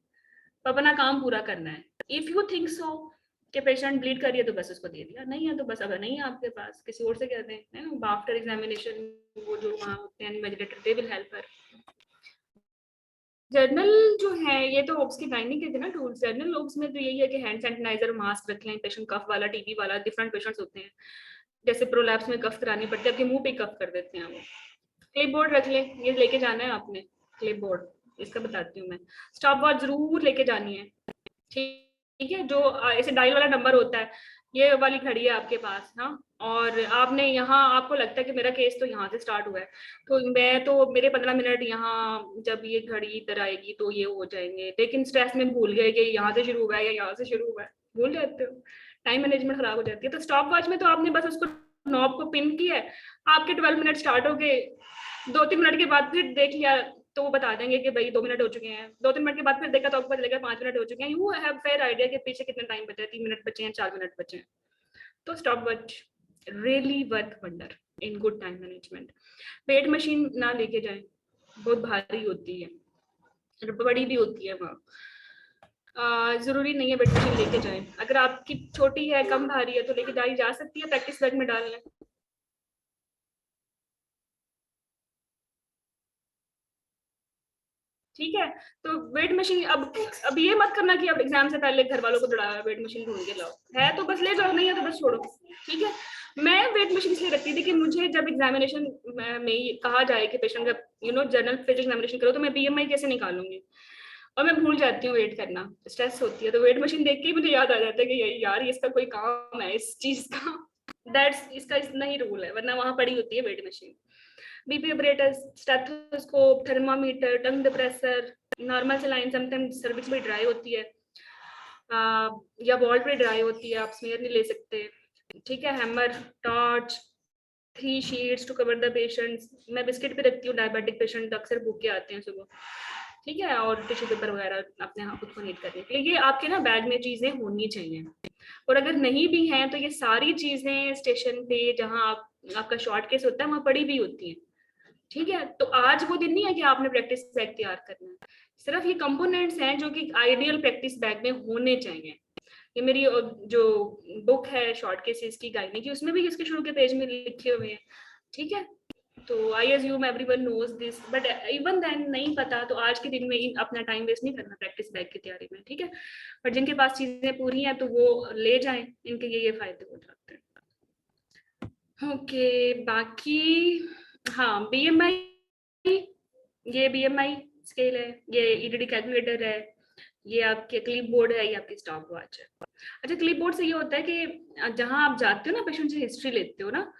अपना काम पूरा करना है। इफ यू थिंक सो कि पेशेंट ब्लीड करिए तो बस उसको दे दिया, नहीं है तो बस अगर नहीं है आपके पास किसी और से कहते हैं ना, आफ्टर एग्जामिनेशन वो जो वहाँ होते हैं invigilator, they will help her. Journal जो है ये तो ओप्स की गाइड के थे ना टूल्स, जर्नल ओप्स में तो यही है कि हैंड सैनिटाइजर मास्क रख लें, पेशेंट कफ वाला टीबी वाला डिफरेंट पेशेंट्स होते हैं, जैसे प्रोलैप्स में कफ करानी पड़ती है, आपके मुंह पे कफ कर देते हैं वो। क्लिप बोर्ड रख लें, ये लेके जाना है आपने क्लिप बोर्ड, इसका बताती हूँ मैं। स्टॉप वॉच जरूर लेके जानी है, ठीक है, जो ऐसे डायल वाला नंबर होता है, ये वाली घड़ी है आपके पास, हाँ, और आपने यहाँ आपको लगता है कि मेरा केस तो यहाँ से स्टार्ट हुआ है, तो मैं तो मेरे 15 मिनट यहाँ जब ये घड़ी इधर आएगी तो ये हो जाएंगे, लेकिन स्ट्रेस में भूल गए कि यहाँ से शुरू हुआ है या यहाँ से शुरू हुआ है, भूल जाते हो, टाइम मैनेजमेंट खराब हो जाती है। तो स्टॉप वॉच में तो आपने बस उसको नॉब को पिन किया है, आपके 12 मिनट स्टार्ट हो गए, 2-3 मिनट के बाद फिर देख लिया तो वो बता देंगे कि भाई 2 मिनट हो चुके हैं, 2-3 मिनट के बाद फिर देखा तो आपको पता चलेगा 5 मिनट हो चुके हैं। यू हैव फेयर आइडिया कि पीछे कितना टाइम बचा है, 3 मिनट बचे हैं, 4 मिनट बचे हैं। तो stop watch really work wonder in good time management. Weight machine ना लेके जाएं, बहुत भारी होती है, बड़ी भी होती है वहाँ। जरूरी नहीं है वेट मशीन लेके जाएं, अगर आपकी छोटी है, कम भारी है तो लेके जाई जा सकती है, प्रैक्टिस बैग में डाल लें। ठीक है, तो वेट मशीन अब ये मत करना कि अब एग्जाम से पहले घर वालों को दौड़ा वेट मशीन ढूंढ के लाओ, है तो बस ले जाओ, नहीं है तो बस छोड़ो। ठीक है, मैं वेट मशीन इसलिए रखती थी कि मुझे जब एग्जामिनेशन में कहा जाए कि पेशेंट का जनरल फिजिक्स एग्जामिनेशन करो, तो मैं बीएमआई कैसे निकालूंगी, और मैं भूल जाती हूँ वेट करना, स्ट्रेस होती है। तो वेट मशीन देख के ही मुझे याद आ जाता है कि यही यार इसका कोई काम है इस चीज का, दैट्स इसका इतना ही रूल है, वरना वहां पड़ी होती है weight machine. BP operator, stethoscope, thermometer, tongue depressor, normal saline, sometimes cervix भी ड्राई होती है या वॉल्ट भी ड्राई होती है, आप स्मेयर नहीं ले सकते। ठीक है, hammer, torch, 3 sheets to cover the patients. मैं बिस्किट भी रखती हूँ, डायबिटिक पेशेंट अक्सर भूखे आते हैं सुबह। ठीक है, और टिश्यू पेपर वगैरह अपने हाथ खुद को नीट करने के लिए, ये आपके ना बैग में चीजें होनी चाहिए। और अगर नहीं भी हैं तो ये सारी चीजें स्टेशन पे जहाँ आपका शॉर्ट केस होता है वहाँ पड़ी भी होती है। ठीक है, तो आज वो दिन नहीं है कि आपने प्रैक्टिस बैग तैयार करना है, सिर्फ ये कंपोनेंट्स हैं जो कि आइडियल प्रैक्टिस बैग में होने चाहिए। ये मेरी जो बुक है शॉर्ट केसेस की गाइनी की, उसमें भी इसके शुरू के पेज में लिखे हुए हैं। ठीक है, तो I assume everyone knows this, but even then नहीं पता तो आज के दिन में अपना टाइम वेस्ट नहीं करना प्रैक्टिस बैग की तैयारी में। ठीक है, पर जिनके पास चीजें पूरी हैं तो वो ले जाएं, इनके ये फायदे हो जाते हैं। ओके, बाकी हाँ, बीएमआई, ये बीएमआई स्केल है, ये ईडीडी कैलकुलेटर है, ये आपके क्लिप बोर्ड है, ये आपकी स्टॉप वॉच है। अच्छा, क्लिप बोर्ड से ये होता है कि जहां आप जाते हो ना, पेशेंट से हिस्ट्री लेते हो ना,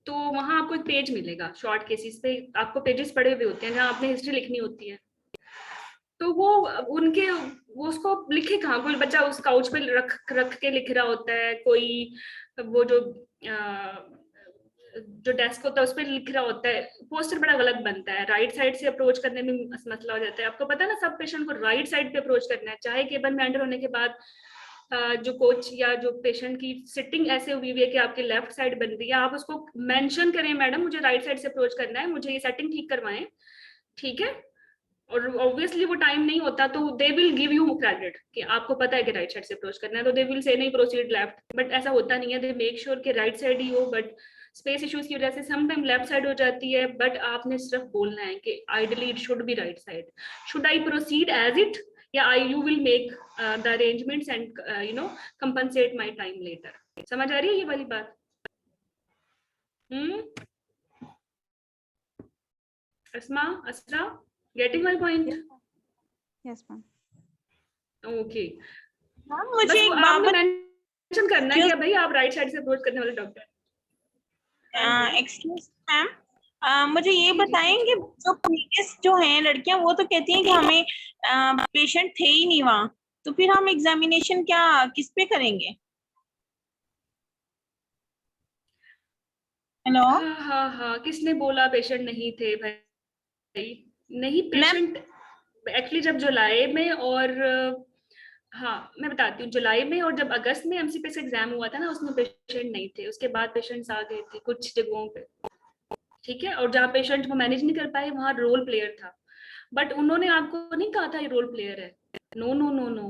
तो वहां आपको एक पेज मिलेगा शॉर्ट केसेस पे, आपको पेजेस पड़े हुए होते हैं जहां आपने हिस्ट्री लिखनी होती है। तो वो उनके वो उसको लिखे कहाँ, कोई बच्चा उस काउच पे रख रख के लिख रहा होता है, कोई वो जो डेस्क होता है उस पर लिख रहा होता है, पोस्टर बड़ा गलत बनता है, राइट साइड से अप्रोच करने में मसला हो जाता है। आपको पता है ना, सब पेशेंट को राइट साइड पे अप्रोच करना है, चाहे केबल में एंटर होने के बाद जो कोच या जो पेशेंट की सिटिंग ऐसे हुई हुई है कि आपकी लेफ्ट साइड बन रही है, आप उसको मेंशन करें, मैडम मुझे राइट साइड से अप्रोच करना है, मुझे ये सेटिंग ठीक करवाएं। ठीक है, और ऑब्वियसली वो टाइम नहीं होता तो they will give you credit कि आपको पता है कि राइट साइड से अप्रोच करना है, तो दे विल से नहीं प्रोसीड लेफ्ट, बट ऐसा होता नहीं है, दे मेक श्योर कि राइट साइड ही हो, बट स्पेस इश्यूज की वजह से समटाइम लेफ्ट साइड हो जाती है। बट आपने सिर्फ बोलना है कि ideally it should be right side, should I proceed as it, या I you will make the arrangements and compensate my time later. समझ आ रही है ये वाली बात? Asma, Asra, getting my point? Yes ma'am. Okay, मुझे बस एक आपने बात मेंशन करना है कि भाई आप राइट साइड से अप्रोच करने वाले डॉक्टर। एक्सक्यूज मैम, मुझे ये जी, बताएंगे, जो प्रीवियस जो हैं लड़कियां वो तो कहती हैं कि हमें पेशेंट थे ही नहीं वहाँ, तो फिर हम एग्जामिनेशन क्या किस पे करेंगे? हेलो हाँ हाँ हाँ, किसने बोला पेशेंट नहीं थे भाई? नहीं, मैम। पेशेंट एक्चुअली जब जुलाई में और हाँ मैं बताती हूँ, जुलाई में और जब अगस्त में एमसीपीएस एग्जाम हुआ था ना, उसमें पेशेंट नहीं थे, उसके बाद पेशेंट्स आ गए थे कुछ जगहों पे। ठीक है, और जहाँ पेशेंट को मैनेज नहीं कर पाए वहाँ रोल प्लेयर था, बट उन्होंने आपको नहीं कहा था ये रोल प्लेयर है, नो नो नो नो,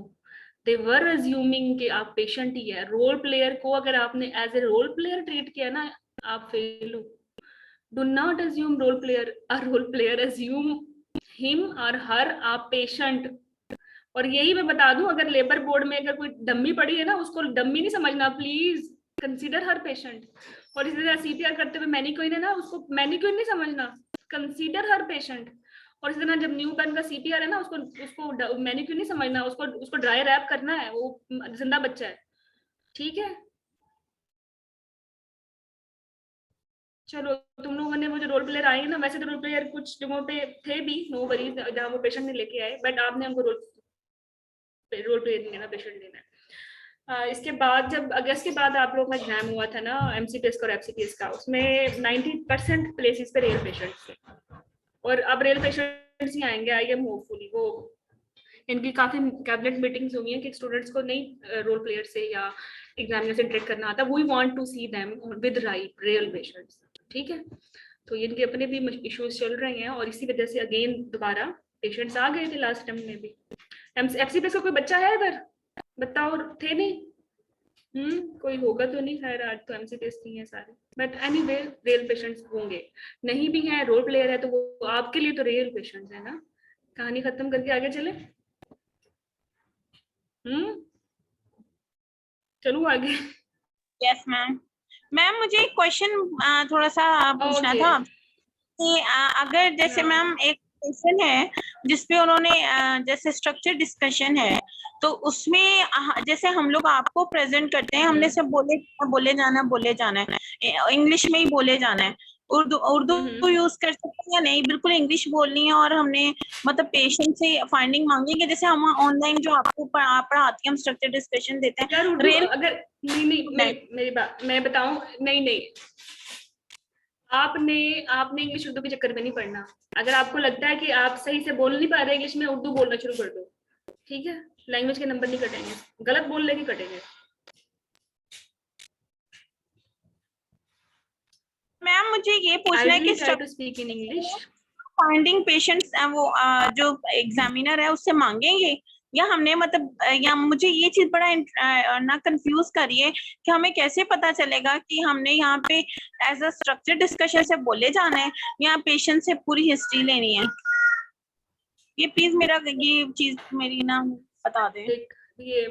दे वर अज्यूमिंग कि आप पेशेंट ही है। रोल प्लेयर को अगर आपने as a role player treat किया ना, आप फेल हो। Do not assume role player, a role player assume him और हर आ पेशेंट। और यही मैं बता दूं, अगर लेबर बोर्ड में अगर कोई डम्मी पड़ी है ना, उसको डम्मी नहीं समझना, प्लीज कंसीडर हर पेशेंट। और इसी तरह सीपीआर करते हुए मैनिक्विन है ना, उसको मैनिक्विन नहीं समझना, कंसीडर हर पेशेंट। और इसी तरह जब न्यू बर्न का सीपीआर है ना, उसको उसको मैनिक्विन नहीं समझना, उसको उसको ड्राई रैप करना है, वो जिंदा बच्चा है। ठीक है, चलो तुम लोगों ने मुझे रोल प्लेयर आए ना, वैसे तो रोल प्लेयर कुछ जगहों पे थे भी, नो वरीज, जहाँ वो पेशेंट नहीं लेके आए, बट आपने हमको रोल प्ले नहीं देना, पेशेंट देना है। इसके बाद जब अगस्त के बाद आप लोग का एग्जाम हुआ था ना एमसीपीएस का और एफसीपीएस का, उसमें 90% प्लेसेस पे रियल पेशेंट्स थे और अब रियल पेशेंट्स ही आएंगे। आई एम होपफुली वो इनकी काफी कैबिनेट मीटिंग्स हुई हैं कि स्टूडेंट्स को नहीं रोल प्लेयर से या एग्जामिनर से इंटरेक्ट करना आता, we want to see them with real patients. ठीक है, तो इनके अपने भी इश्यूज चल रहे हैं और इसी वजह से अगेन दोबारा पेशेंट्स आ गए थे लास्ट टाइम में भी। एफसीपीएस का कोई बच्चा है इधर? बताओ, थे नहीं? कोई होगा तो नहीं, खैर आज तो एमसीपीएस नहीं है सारे, बट एनीवे रियल पेशेंट्स होंगे। नहीं भी हैं, रोल प्लेयर है, तो वो आपके लिए तो रियल पेशेंट्स है ना। कहानी खत्म करके आगे चले। चलो आगे। Yes ma'am. मैम मुझे एक क्वेश्चन थोड़ा सा पूछना था कि अगर जैसे मैम एक क्वेश्चन है जिसपे उन्होंने जैसे स्ट्रक्चर डिस्कशन है, तो उसमें जैसे हम लोग आपको प्रेजेंट करते हैं, हमने सब बोले जाना है, इंग्लिश में ही बोले जाना है, उर्दू यूज कर सकते हैं या नहीं? बिल्कुल इंग्लिश बोलनी है और हमने मतलब पेशेंट से फाइंडिंग मांगेंगे जैसे हम ऑनलाइन जो आपको पढ़ाती हैं, हम स्ट्रक्चर डिस्कशन देते हैं। यार उर्दू अगर नहीं मेरी बात मैं बताऊं, नहीं आपने इंग्लिश उर्दू के चक्कर में नहीं पढ़ना। अगर आपको लगता है कि आप सही से बोल नहीं पा रहे इंग्लिश में, उर्दू बोलना शुरू कर दो, ठीक है? लैंग्वेज के नंबर नहीं कटेंगे, गलत बोलने के कटेंगे। मैम मुझे ये पूछना है कि speak in English finding patients वो जो एग्जामिनर है उससे मांगेंगे या हमने मतलब या मुझे ये चीज बड़ा ना कंफ्यूज करिए कि हमें कैसे पता चलेगा कि हमने यहाँ पे एज अ स्ट्रक्चर डिस्कशन से बोले जाना है या पेशेंट से पूरी हिस्ट्री लेनी है? ये प्लीज मेरा ये चीज मेरी ना बता दें। ये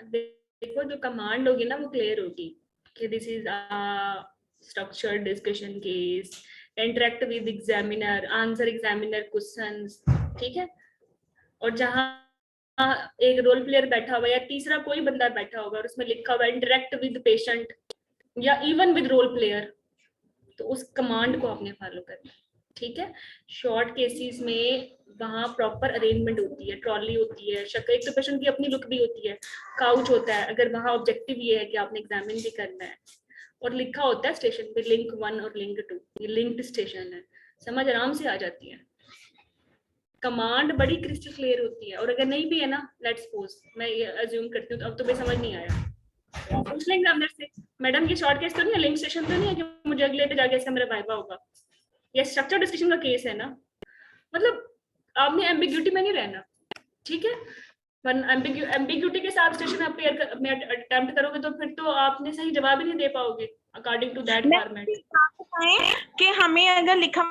देखो, जो कमांड होगी ना वो क्लियर होगी कि this is structure discussion case, interact with examiner, answer examiner questions, ठीक है? और जहां एक रोल प्लेयर बैठा हुआ या तीसरा कोई बंदा बैठा होगा और उसमें लिखा हुआ इंटरेक्ट विद पेशेंट या इवन विद रोल प्लेयर, तो उस कमांड को आपने फॉलो करना है, ठीक है? शॉर्ट केसेस में वहाँ प्रॉपर अरेंजमेंट होती है, ट्रॉली होती है, एक तो पेशेंट की अपनी लुक भी होती है, काउच होता है, अगर वहाँ ऑब्जेक्टिव ये है कि आपने एग्जामिन भी करना है, और लिखा होता है स्टेशन पे लिंक 1 और लिंक 2, ये लिंक्ड स्टेशन है, समझ आराम से आ जाती है। कमांड बड़ी क्रिस्टल क्लियर होती है, और अगर नहीं भी है ना, लेट्स सपोज मैं ये अज्यूम करती हूँ तो अब तुम्हें समझ नहीं आया, पूछ लेंगे एग्जामिनर से, मैडम ये शॉर्ट केस तो नहीं है, लिंक स्टेशन तो नहीं है कि मुझे अगले पे जाके इसका मेरा वाइवा होगा, ये स्ट्रक्चर डिस्कशन का केस है ना। मतलब आपने एम्बिग्यूटी में नहीं रहना, ठीक है? एम्बिग्यूटी के साथ स्टेशन आप अटेम्प्ट करोगे तो फिर तो आपने सही जवाब ही नहीं दे पाओगे अकॉर्डिंग टू दैट फॉर्मेट। कि हमें अगर लिखा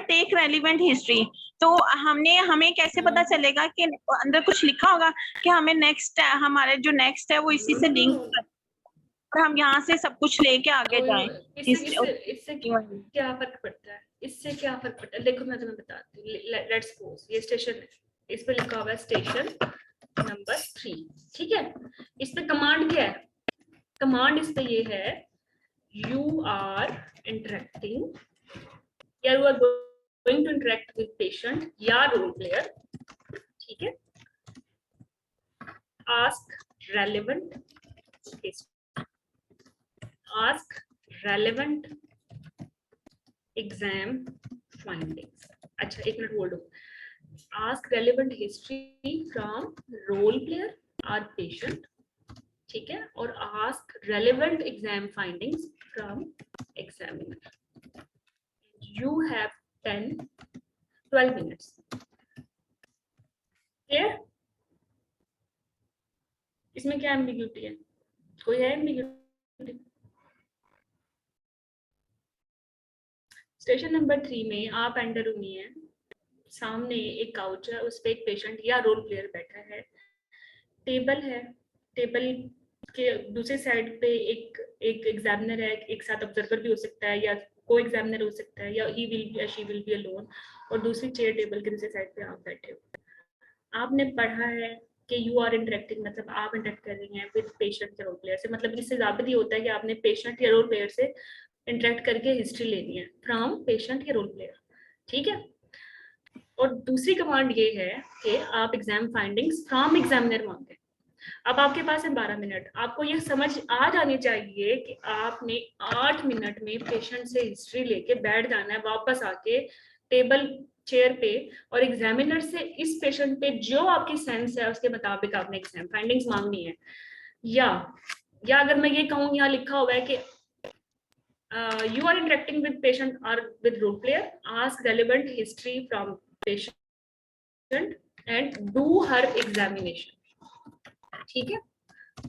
टेक रेलिवेंट हिस्ट्री, तो हमें कैसे पता चलेगा कि अंदर कुछ लिखा होगा कि हमें नेक्स्ट हमारे जो नेक्स्ट है वो इसी से लिंक और हम यहाँ से सब कुछ लेके आगे जाएं। इससे क्या फर्क पड़ता है? इससे क्या फर्क पड़ता है? देखो मैं तुम्हें बताती हूँ, लेट्स सपोज ये स्टेशन है, इस पे लिखा हुआ है स्टेशन नंबर 3, ठीक है? इस पे कमांड क्या है? कमांड इस पे ये है, यू आर इंटरेक्टिंग या you are going to interact with patient या रोल प्लेयर, ठीक है? Ask relevant exam findings. अच्छा एक minute hold, ask relevant history from role player और पेशेंट, ठीक है? और ask relevant exam findings from examiner. You have 12 minutes. Clear? इसमें क्या एम्बिग्यूटी है? कोई है एम्बिग्यूटी? स्टेशन नंबर 3 में आप एंटर हुई हैं, सामने एक काउच है, उस पे एक पेशेंट या रोल प्लेयर बैठा है, टेबल है, टेबल के दूसरे साइड पे एक एग्जामिनर है, एक साथ ऑब्जर्वर भी हो सकता है या को एग्जामिनर हो सकता है, या he will be she will be alone, और दूसरी चेयर टेबल के दूसरे साइड पे आप बैठे हो। आपने पढ़ा है कि यू आर इंटरेक्टिंग, मतलब आप इंटरेक्ट कर रही हैं विद पेशेंट या रोल प्लेयर से, मतलब इससे ज़्यादा ही होता है कि आपने पेशेंट या रोल प्लेयर से इंटरेक्ट करके हिस्ट्री लेनी है फ्रॉम पेशेंट या रोल प्लेयर, ठीक है? और दूसरी कमांड ये है कि आप एग्जाम फाइंडिंग्स फ्रॉम एग्जामिनर मांगे। अब आपके पास है 12 मिनट। आपको ये समझ आ जानी चाहिए कि आपने 8 मिनट में पेशेंट से हिस्ट्री लेके बैठ जाना है, वापस आके टेबल चेयर पे, और एग्जामिनर से इस पेशेंट पे जो आपकी सेंस है उसके मुताबिक आपने एग्जाम फाइंडिंग्स मांगनी है। या अगर मैं ये कहूँ, यहाँ लिखा हुआ है कि you are interacting with patient or with role player, ask relevant history from patient and do her examination। ठीक है,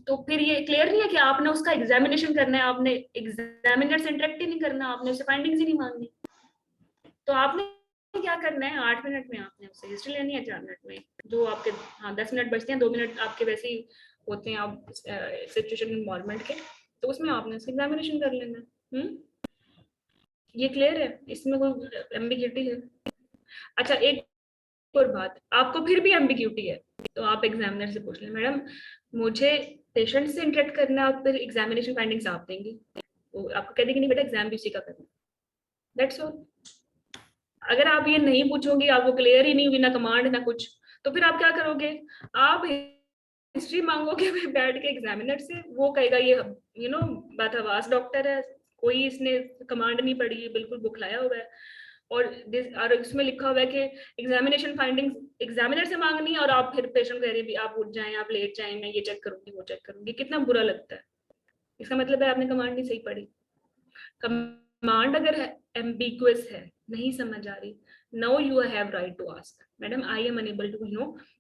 तो फिर ये क्लियर नहीं है कि आपने उसका एग्जामिनेशन करना है, आपने एग्जामिनर से इंटरेक्ट ही नहीं करना, आपने उससे फाइंडिंग्स ही नहीं मांगनी। तो आपने क्या करना है, 8 मिनट में आपने उससे हिस्ट्री लेनी है, 4 मिनट में जो आपके 10 मिनट बचते हैं, 2 मिनट आपके वैसे ही होते हैं आप सिचुएशन इन्वॉल्वमेंट के, तो उसमें आपने उसका एग्जामिनेशन कर लेना है। ये क्लियर है, इसमें कोई एम्बिग्यूटी है? अच्छा, एक और बात, आपको फिर भी एम्बिग्यूटी है तो आप एग्जामिनर से पूछ लें, मैडम मुझे पेशेंट से इंटरेक्ट करना है, फिर एग्जामिनेशन फाइंडिंग्स आप देंगी, वो आपको कह देंगे नहीं बेटा एग्जाम भी उसी का करना, दैट्स ऑल। अगर आप ये नहीं पूछोगे, आपको क्लियर ही नहीं हुई, ना कमांड ना कुछ, तो फिर आप क्या करोगे, आप हिस्ट्री मांगोगे बैठ के एग्जामिनर से, वो कहेगा ये बदहवास डॉक्टर है, कोई इसने कमांड नहीं पढ़ी, बिल्कुल बुखलाया हुआ है, और इसमें लिखा हुआ है कि एग्जामिनेशन फाइंडिंग्स एग्जामिनर से मांगनी है, और आप फिर पेशेंट कह रहे हैं आप उठ जाएं, आप लेट जाएं, मैं ये चेक करूंगी वो चेक करूंगी। कितना बुरा लगता है। इसका मतलब है आपने कमांड नहीं सही पढ़ी। कमांड अगर एम्बिगुअस है, नहीं समझ आ रही, now you have right to ask, madam I am unable to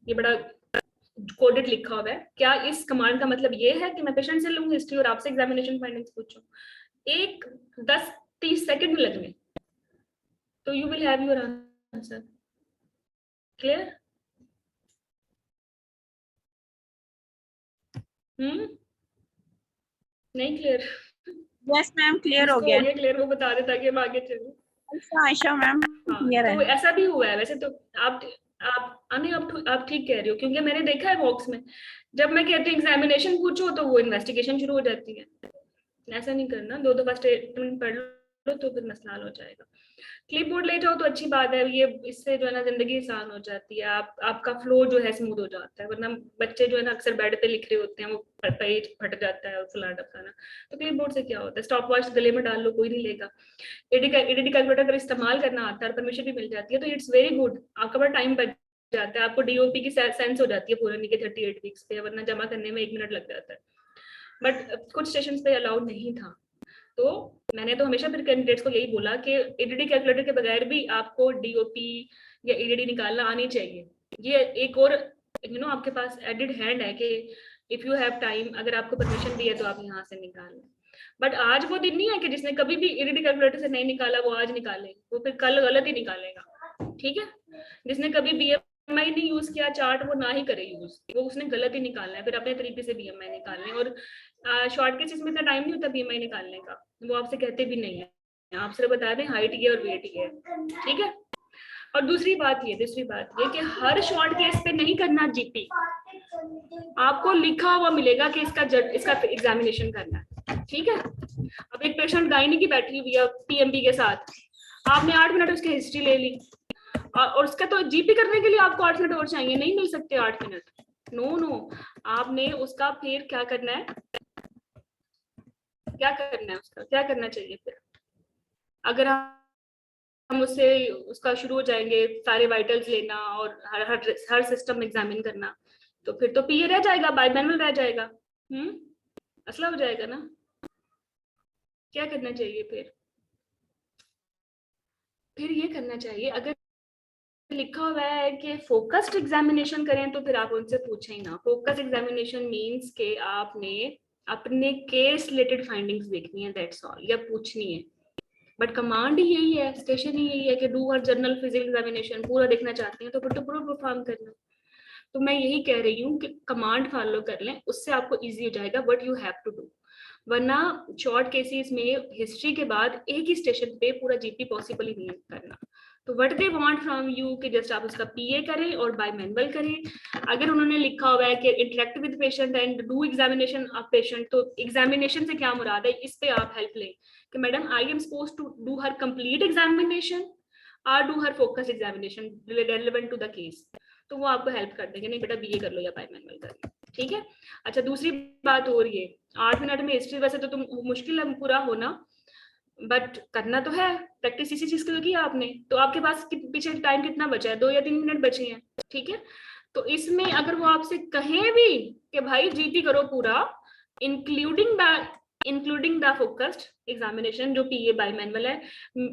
ये बड़ा कोडेड लिखा हुआ है, क्या इस कमांड का मतलब ये है कि मैं पेशेंट से लूंगी हिस्ट्री और आपसे एग्जामिनेशन फाइंडिंग्स पूछूं? 10-30 सेकंड लगने, तो you will have your answer clear। नहीं क्लियर? यस मैम, क्लियर हो गया। क्लियर वो बता दे ताकि हम आगे चलें। अच्छा आयशा मैम क्लियर है। तो ऐसा भी हुआ है वैसे तो, आप ठीक कह रहे हो, क्योंकि मैंने देखा है बॉक्स में, जब मैं कहती हूँ एग्जामिनेशन पूछो तो वो इन्वेस्टिगेशन शुरू हो जाती है। ऐसा नहीं करना, 2 दफा स्टेटमेंट पढ़ लो तो फिर मसला हल हो जाएगा। क्लिपबोर्ड ले जाओ तो अच्छी बात है, ये इससे जो है ना जिंदगी आसान हो जाती है, आपका फ्लो जो है स्मूथ हो जाता है, वरना बच्चे जो है ना अक्सर बेड पे लिख रहे होते हैं, वो पेज फट जाता है और फुला डफलाना। तो क्लिपबोर्ड से क्या होता है, स्टॉप वॉच गले में डाल लो, कोई नहीं लेगा। एडीडी कैलकुलेटर अगर इस्तेमाल करना आता है, परमिशन भी मिल जाती है, तो इट्स वेरी गुड, आपका बड़ा टाइम बच जाता है, आपको डीओपी की सेंस हो जाती है पूरे के 38 वीक्स पे, वरना जमा करने में 1 मिनट लग जाता है। बट कुछ स्टेशन पे अलाउड नहीं था, तो मैंने तो हमेशा फिर कैंडिडेट्स को यही बोला कि एडीडी कैलकुलेटर के बगैर भी आपको डीओपी या एडीडी निकालना आनी चाहिए। ये एक और आपके पास एडेड हैंड है कि इफ यू हैव टाइम, अगर आपको परमिशन दी है तो आप यहाँ से निकाल लें। बट आज वो दिन नहीं है कि जिसने कभी भी एडीडी कैलकुलेटर से नहीं निकाला वो आज निकाले, वो फिर कल गलत ही निकालेगा। ठीक है, जिसने कभी बीएमआई नहीं यूज किया चार्ट, वो ना ही करे यूज, वो उसने गलत ही निकालना है, फिर अपने तरीके से बीएमआई निकालने। और शॉर्ट केसेस में इतना टाइम नहीं होता बीएमआई निकालने का, वो आपसे कहते भी नहीं है, आप सिर्फ बता दें हाइट ये और वेट ये, ठीक है। और दूसरी बात ये कि हर शॉर्ट केस पे नहीं करना जीपी, आपको लिखा हुआ मिलेगा कि इसका एग्जामिनेशन करना है, ठीक है। अब एक पेशेंट गायनी की बैठी हुई है पीएमबी के साथ, आपने 8 मिनट उसकी हिस्ट्री ले ली, और उसका तो जीपी करने के लिए आपको 8 मिनट और चाहिए, नहीं मिल सकते 8 मिनट, नो, आपने उसका फिर क्या करना है, उसका क्या करना चाहिए फिर, अगर हम उसका शुरू हो जाएंगे सारे वाइटल्स लेना और हर सिस्टम एग्जामिन करना, तो फिर तो पीए रह जाएगा, बाय मैनुअल रह जाएगा, मसला हो जाएगा ना। क्या करना चाहिए फिर ये करना चाहिए, अगर लिखा हुआ है कि फोकस्ड एग्जामिनेशन करें तो फिर आप उनसे पूछें ही ना। फोकस्ड एग्जामिनेशन मींस के आपने अपने केस रिलेटेड फाइंडिंग्स देखनी है, दैट्स ऑल, या पूछनी है। बट कमांड ही यही है, स्टेशन ही यही है कि do her journal physical examination, पूरा देखना चाहते हैं तो फिर तो पूरा परफॉर्म करना। तो मैं यही कह रही हूँ कि कमांड फॉलो कर लें, उससे आपको इजी हो जाएगा, but you have to do, वरना शॉर्ट केसेस में हिस्ट्री के बाद एक ही स्टेशन पे पूरा जीपी पॉसिबल ही नहीं करना। तो what they want from you कि जस्ट आप उसका पीए करें और बाय मैनुअल करें। अगर उन्होंने लिखा हुआ है कि interact with patient and do examination of patient, तो एग्जामिनेशन से क्या मुराद है, इस पे आप हेल्प लें कि madam I am supposed to do her complete examination और do her focus examination relevant to the case, तो वो आपको हेल्प कर देंगे, नहीं बेटा बीए कर लो या बाय मैनुअल कर लो। ठीक है। अच्छा दूसरी बात और ये 8 मिनट में हिस्ट्री वैसे तो तुम मुश्किल है पूरा होना, बट करना तो है, प्रैक्टिस इसी चीज की की आपने, तो आपके पास पीछे टाइम कितना बचा है, 2 या 3 मिनट बचे हैं, ठीक है। तो इसमें अगर वो आपसे कहें भी कि भाई जीपी करो पूरा, इंक्लूडिंग द फोकस्ड एग्जामिनेशन जो पीए बाय मैनुअल है,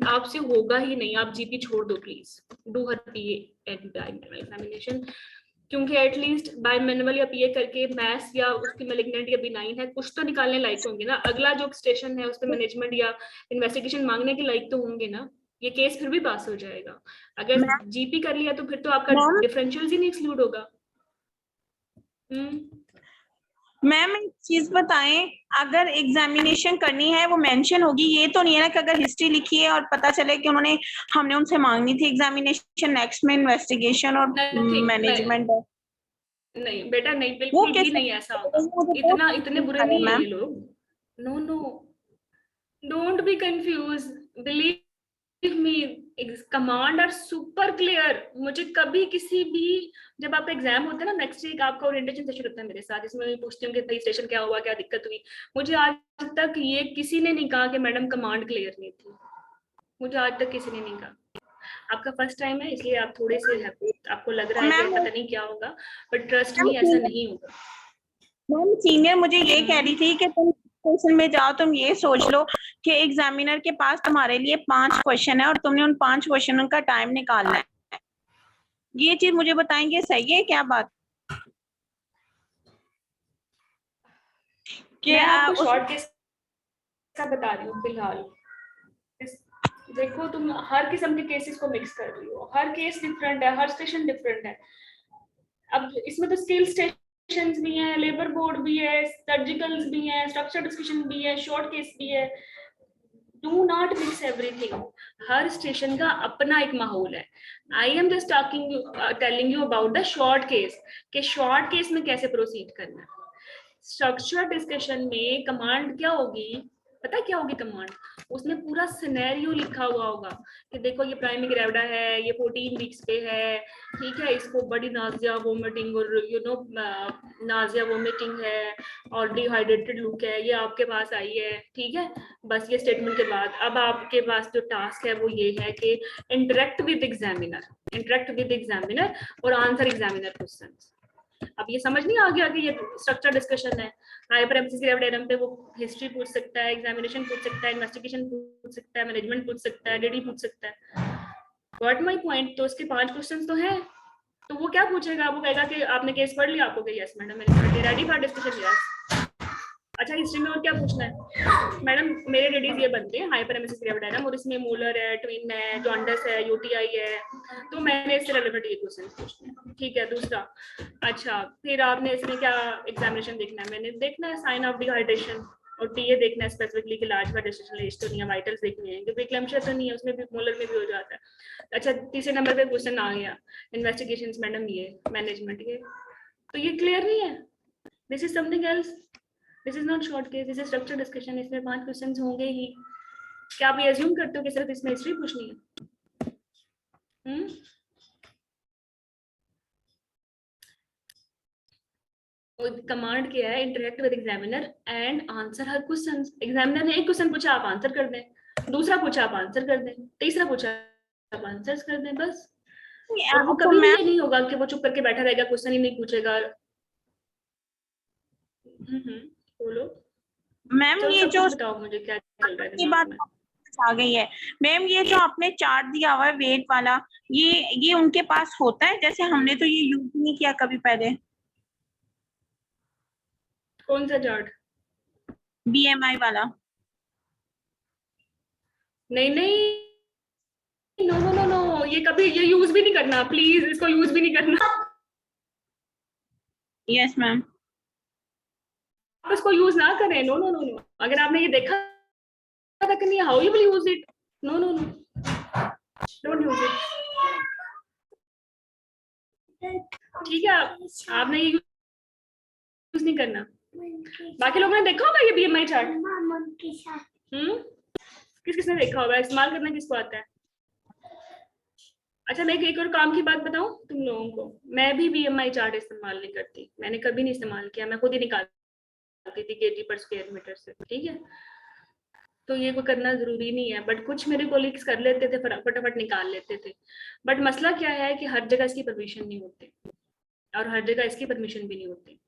आपसे होगा ही नहीं, आप जीपी छोड़ दो please, do her PA and bye manual examination, क्योंकि एटलीस्ट बाय मैनुअल या पीए करके मैथ्स या उसकी मैलिग्नेंट या बिनाइन है कुछ तो निकालने लायक होंगे ना, अगला जो स्टेशन है उस पर मैनेजमेंट या इन्वेस्टिगेशन मांगने के लायक तो होंगे ना, ये केस फिर भी पास हो जाएगा। अगर जीपी कर लिया तो फिर तो आपका डिफरेंशियल ही नहीं एक्सक्लूड होगा। मैम एक चीज बताएं, अगर एग्जामिनेशन करनी है वो मेंशन होगी, ये तो नहीं है ना कि अगर हिस्ट्री लिखी है और पता चले कि हमने उनसे मांगनी थी एग्जामिनेशन, नेक्स्ट में इन्वेस्टिगेशन और मैनेजमेंट है। नहीं बेटा नहीं, बिल्कुल भी नहीं ऐसा होगा, इतने बुरे नहीं है ये लोग। No no, don't be confuse, believe me, command are super clear. मुझे कभी किसी भी, जब आपका एग्जाम होता है ना नेक्स्ट वीक, आपका ओरिएंटेशन सेशन होता है मेरे साथ, इसमें मैं पूछती हूँ कि भाई स्टेशन क्या हुआ, क्या दिक्कत हुई, मुझे आज तक ये किसी ने नहीं कहा कि मैडम कमांड क्लियर नहीं थी, मुझे आज तक किसी ने नहीं कहा। आपका फर्स्ट टाइम है इसलिए आप थोड़े से आपको लग रहा है कि पता नहीं क्या होगा, बट ट्रस्ट मी ऐसा नहीं होगा। मैम सीनियर मुझे ये कह रही थी कि तुम क्वेश्चन में जाओ, तुम ये सोच लो कि एग्जामिनर के पास तुम्हारे लिए 5 क्वेश्चन है और तुमने उन 5 क्वेश्चनों का टाइम निकालना है, ये चीज मुझे बताएंगे सही है क्या बात? कि मैं आपको शॉर्ट केस का बता रही हूँ फिलहाल। देखो तुम हर किस्म के केसेस को मिक्स कर रही हो, हर केस डिफरेंट है, हर स्टेशन डिफरेंट है। अब इसमें तो स्किल स्टेशंस भी हैं, लेबर बोर्ड भी है, सर्जिकल्स भी हैं, स्ट्रक्चर डिस्कशन भी है, शॉर्ट केस भी है। Do not mix everything, her station का अपना एक माहौल है। आई am just telling you about the short case, कि शॉर्ट केस में कैसे प्रोसीड करना है। स्ट्रक्चर डिस्कशन में कमांड क्या होगी, पता क्या होगी कमांड, उसमें पूरा सिनेरियो लिखा हुआ होगा कि देखो ये प्राइमरी ग्रेविडा है, ये 14 वीक्स पे है, ठीक है, इसको बड़ी नाजिया वोमिटिंग और नाजिया वोमिटिंग है और डिहाइड्रेटेड लुक है, ये आपके पास आई है, ठीक है। बस ये स्टेटमेंट के बाद अब आपके पास जो टास्क है वो ये है कि इंटरेक्ट विद एग्जामिनर और आंसर एग्जामिनर क्वेश्चंस। अब ये समझ नहीं आ गया कि ये स्ट्रक्चर डिस्कशन है, हाइपरएम्फेसिस ग्रेविड पे वो हिस्ट्री पूछ सकता है, एग्जामिनेशन पूछ सकता है, इन्वेस्टिगेशन पूछ सकता है, मैनेजमेंट पूछ सकता है, डीडी पूछ सकता है। व्हाट माय पॉइंट, तो उसके 5 क्वेश्चंस तो हैं, तो वो क्या पूछेगा, वो कहेगा कि आपने केस पढ़ लिया, आपको यस मैडम मैंने पढ़ लिया, रेडी फॉर डिस्कशन, यस। अच्छा हिस्ट्री में और क्या पूछना है मैडम, मेरे रेडीज ये बनते हैं हाइपरएम्फेसिस ग्रेविड और इसमें मोलर है, ट्विन है, जॉन्डिस है, यूटीआई है, तो मैंने इससे रिलेटेड ये क्वेश्चन पूछने हैं, ठीक है। दूसरा, अच्छा फिर आपने इसमें क्या एग्जामिनेशन देखना है, मैंने देखना है साइन ऑफ डिहाइड्रेशन और टीए देखना है स्पेसिफिकली कि लार्ज वाइटल लिस्ट तो नहीं है, वाइटल्स देखनी है क्योंकि क्लैम्शिया तो नहीं है, उसमें भी मोलर में भी हो जाता है। अच्छा तीसरे नंबर पे क्वेश्चन आ गया इन्वेस्टिगेशंस मैडम, ये मैनेजमेंट, ये तो ये क्लियर नहीं है, this is something else, this is not short case, this is structure discussion, इसमें 5 क्वेश्चंस होंगे ही। क्या आप ये अज्यूम करते हो कि सिर्फ इसमें हिस्ट्री पूछनी है? कमांड क्या है, interact with examiner and answer her question. Examiner ने एक क्वेश्चन पूछा आप आंसर कर दें, दूसरा पूछा आप आंसर कर दें, तीसरा पूछा आप आंसर कर दें, बस। और वो कभी भी ये नहीं होगा कि वो चुप करके बैठा रहेगा, क्वेश्चन ही नहीं पूछेगा। बोलो मैम, ये जो बताओ मुझे क्या चल रहा है दिमाग में आ गई है मैम, ये जो आपने चार्ट दिया हुआ है वेट वाला, ये उनके पास होता है, जैसे हमने तो ये यूज नहीं किया कभी पहले। कौन सा चार्ट? बीएमआई वाला? नहीं नहीं, नो नो नो नो, ये कभी ये यूज भी नहीं करना, प्लीज इसको यूज भी नहीं करना। Yes ma'am. आप इसको यूज ना करें, नो नो नो नो। अगर आपने ये देखा था कि नहीं, how you will use it, no no no, don't use it, ठीक है। आपने ये यूज नहीं करना। बाकी लोगों ने देखा होगा ये बीएमआई चार्ट, किस किसने देखा होगा, इस्तेमाल करना किसको आता है? अच्छा मैं एक और काम की बात बताऊं तुम लोगों को, मैं भी BMI चार्ट इस्तेमाल नहीं करती, मैंने कभी नहीं इस्तेमाल किया, मैं खुद ही निकालती थी kg पर स्क्वायर मीटर से, ठीक है। तो ये कोई करना जरूरी नहीं है, बट कुछ मेरे कोलिग्स कर लेते थे, फटाफट निकाल लेते थे। बट मसला क्या है कि हर जगह इसकी परमिशन नहीं होती और हर जगह इसकी परमिशन भी नहीं होती।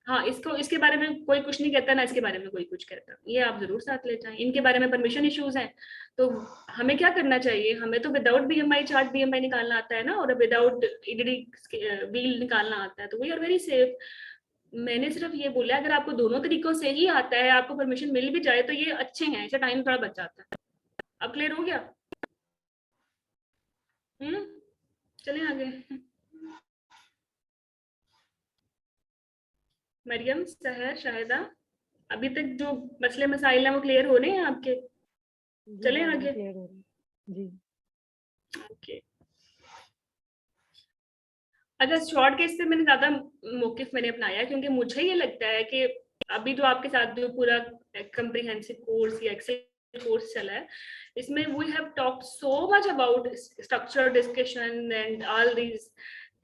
हाँ, इसको इसके बारे में कोई कुछ नहीं कहता, ना इसके बारे में कोई कुछ कहता, ये आप जरूर साथ ले जाएं। इनके बारे में परमिशन इश्यूज हैं, तो हमें क्या करना चाहिए, हमें तो विदाउट BMI चार्ट BMI निकालना आता है ना, और विदाउट EDD व्हील निकालना आता है, तो वी आर वेरी सेफ। मैंने सिर्फ ये बोला अगर आपको दोनों तरीकों से ही आता है, आपको परमिशन मिल भी जाए, तो ये अच्छे हैं, इससे टाइम थोड़ा बच जाता है। अब क्लियर हो गया? चलें आगे। मरियम, सहर, शाहिदा, अभी तक जो मसले मसाइल हैं वो क्लियर हो रहे हैं आपके? चलें आगे। जी। ओके, अच्छा शॉर्ट केस से मैंने ज्यादा मौकिफ मैंने अपनाया, क्योंकि मुझे ये लगता है कि अभी जो आपके साथ जो पूरा कंप्रिहेंसिव कोर्स या एक्सेल कोर्स चला है, इसमें we have talked so much about structure discussion and all these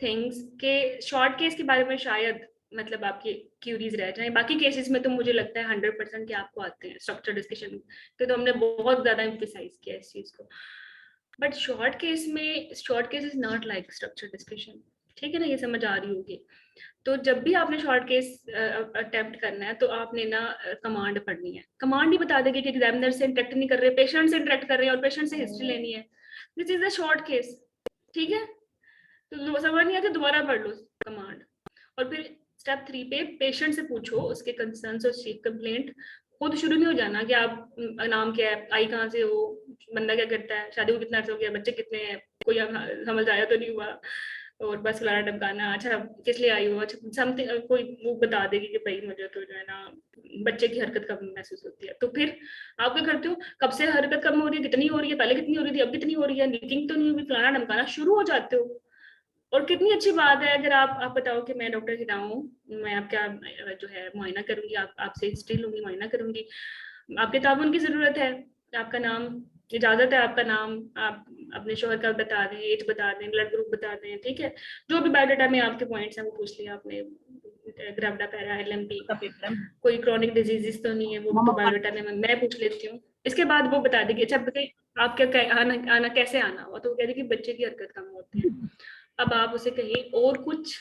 things के शॉर्ट केस के बारे में शायद मतलब आपकी क्यूरीज रह जाए। बाकी केसेस में तो मुझे लगता है 100% के आपको आते हैं स्ट्रक्चर डिस्कशन के, तो हमने बहुत ज्यादा एम्फेसाइज किया इस चीज को। बट शॉर्ट केस में short case is not like structure discussion, ठीक है ना, ये समझ आ रही होगी। तो जब भी आपने शॉर्ट केस अटेम्प्ट करना है, तो आपने ना कमांड पढ़नी है। कमांड ही बता देगी कि एग्जामिनर से इंटरेक्ट नहीं कर रहे, पेशेंट से इंटरेक्ट कर रहे हैं और पेशेंट से हिस्ट्री लेनी है, this is a short case, ठीक है। तो समझ नहीं आती, दोबारा पढ़ लो कमांड, और फिर स्टेप 3 पे पेशेंट से पूछो उसके कंसर्न्स और चीफ कंप्लेंट। खुद शुरू नहीं हो जाना कि आप नाम क्या है, आई कहाँ से हो, बंदा क्या करता है, शादी को कितना अर्सा हो गया, बच्चे कितने हैं, कोई समझ आया तो नहीं हुआ, और बस फलाना टमकाना, अच्छा किस लिए आई हो, अच्छा समथिंग, कोई वो बता देगी कि भाई मुझे तो जो है ना बच्चे की हरकत कब महसूस होती है। तो फिर आप क्या करते हो, कब से हरकत कम हो रही है, कितनी हो रही है, पहले कितनी हो रही थी, अब कितनी हो रही है, लीकिंग तो नहीं हुई, फलाना टमकाना शुरू हो जाते हो। और कितनी अच्छी बात है अगर आप बताओ कि मैं डॉक्टर हिना हूँ, मैं आपका जो है मुआयना करूंगी, आपसे हिस्ट्री लूंगी, मुआयना करूंगी, आपके ताबन की जरूरत है, आपका नाम, इजाजत है आपका नाम, आप अपने शोहर का बता दें, एज बता दें, ब्लड ग्रुप बता दें, ठीक है, जो भी बायोडाटा में आपके पॉइंट्स हैं वो पूछ लिया आपने, ग्राविडा पैरा LMP, कोई क्रॉनिक डिजीजेस तो नहीं है, वो तो बायोडाटा में मैं पूछ लेती हूँ। इसके बाद वो बता देगी अच्छा आप क्या आना कैसे आना हुआ, तो वो कह देगी बच्चे की हरकत कम होती है। अब आप उसे कहिए और कुछ,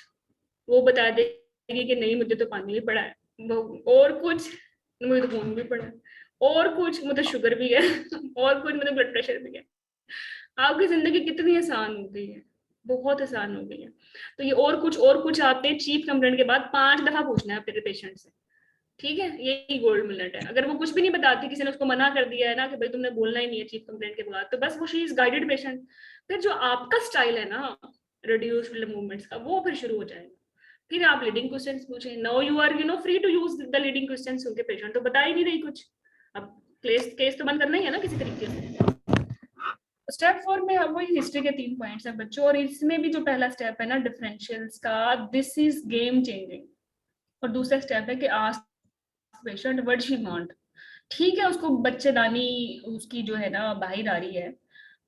वो बता देगी कि नहीं मुझे तो पानी भी पड़ा है, और कुछ मुझे तो खून भी पड़ा है, और कुछ मुझे शुगर भी है, और कुछ मुझे ब्लड प्रेशर भी है। आपकी जिंदगी कितनी आसान हो गई है, बहुत आसान हो गई है। तो ये और कुछ आपने चीफ कंप्लेंट के बाद 5 दफा पूछना है अपने पेशेंट से, ठीक है, यही गोल्ड मिनट है। अगर वो कुछ भी नहीं बताती, किसी ने उसको मना कर दिया है ना कि भाई तुमने बोलना ही नहीं है चीफ कंप्लेंट के बाद, तो बस वो शी इज गाइडेड पेशेंट। फिर जो आपका स्टाइल है ना रिड्यूस्ड मूवमेंट्स का, वो फिर शुरू हो जाएगा। फिर आप लीडिंग क्वेश्चंस पूछें, now you are free to use the leading questions, क्योंकि पेशेंट तो बता ही नहीं रही कुछ, अब केस तो बंद करना ही है ना किसी तरीके से। स्टेप 4 में अब वही हिस्ट्री के 3 पॉइंट्स हैं बच्चों, और इसमें भी जो पहला स्टेप है ना डिफरेंशियल्स का, दिस इज गेम चेंजिंग। और दूसरा स्टेप है कि ask patient what she want, ठीक है, उसको बच्चेदानी उसकी जो है ना बाहर आ रही है,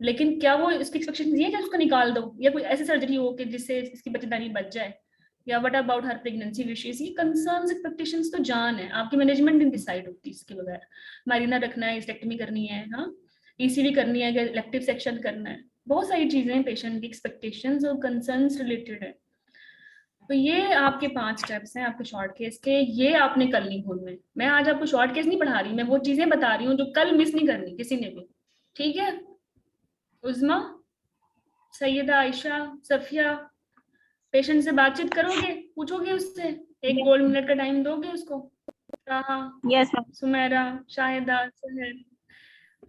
लेकिन क्या वो इसकी एक्सपेक्टेशन ये है कि उसको निकाल दो, या कोई ऐसी सर्जरी हो कि जिससे इसकी बच्चेदानी बच जाए, या what about her pregnancy wishes, ये कंसर्न्स एक्सपेक्टेशंस तो जान है आपकी, मैनेजमेंट नहीं डिसाइड होती इसके बगैर। मारिना रखना है, हिस्टेक्टमी करनी है, हाँ ECV करनी है, इलेक्टिव सेक्शन करना है, बहुत सारी चीजें पेशेंट की एक्सपेक्टेशंस और कंसर्न्स रिलेटेड है। तो ये आपके 5 स्टेप्स हैं आपके शॉर्ट केस के, ये आपने करनी खुद में। मैं आज आपको शॉर्ट केस नहीं पढ़ा रही, मैं वो चीजें बता रही हूँ जो कल मिस नहीं करनी किसी ने भी, ठीक है। उज़मा, सैयदा आयशा, सफिया, पेशेंट से बातचीत करोगे, पूछोगे उससे, एक गोल्ड मिनट का टाइम दोगे उसको? Yes ma'am. सुमेरा, शाहिदा, सहर,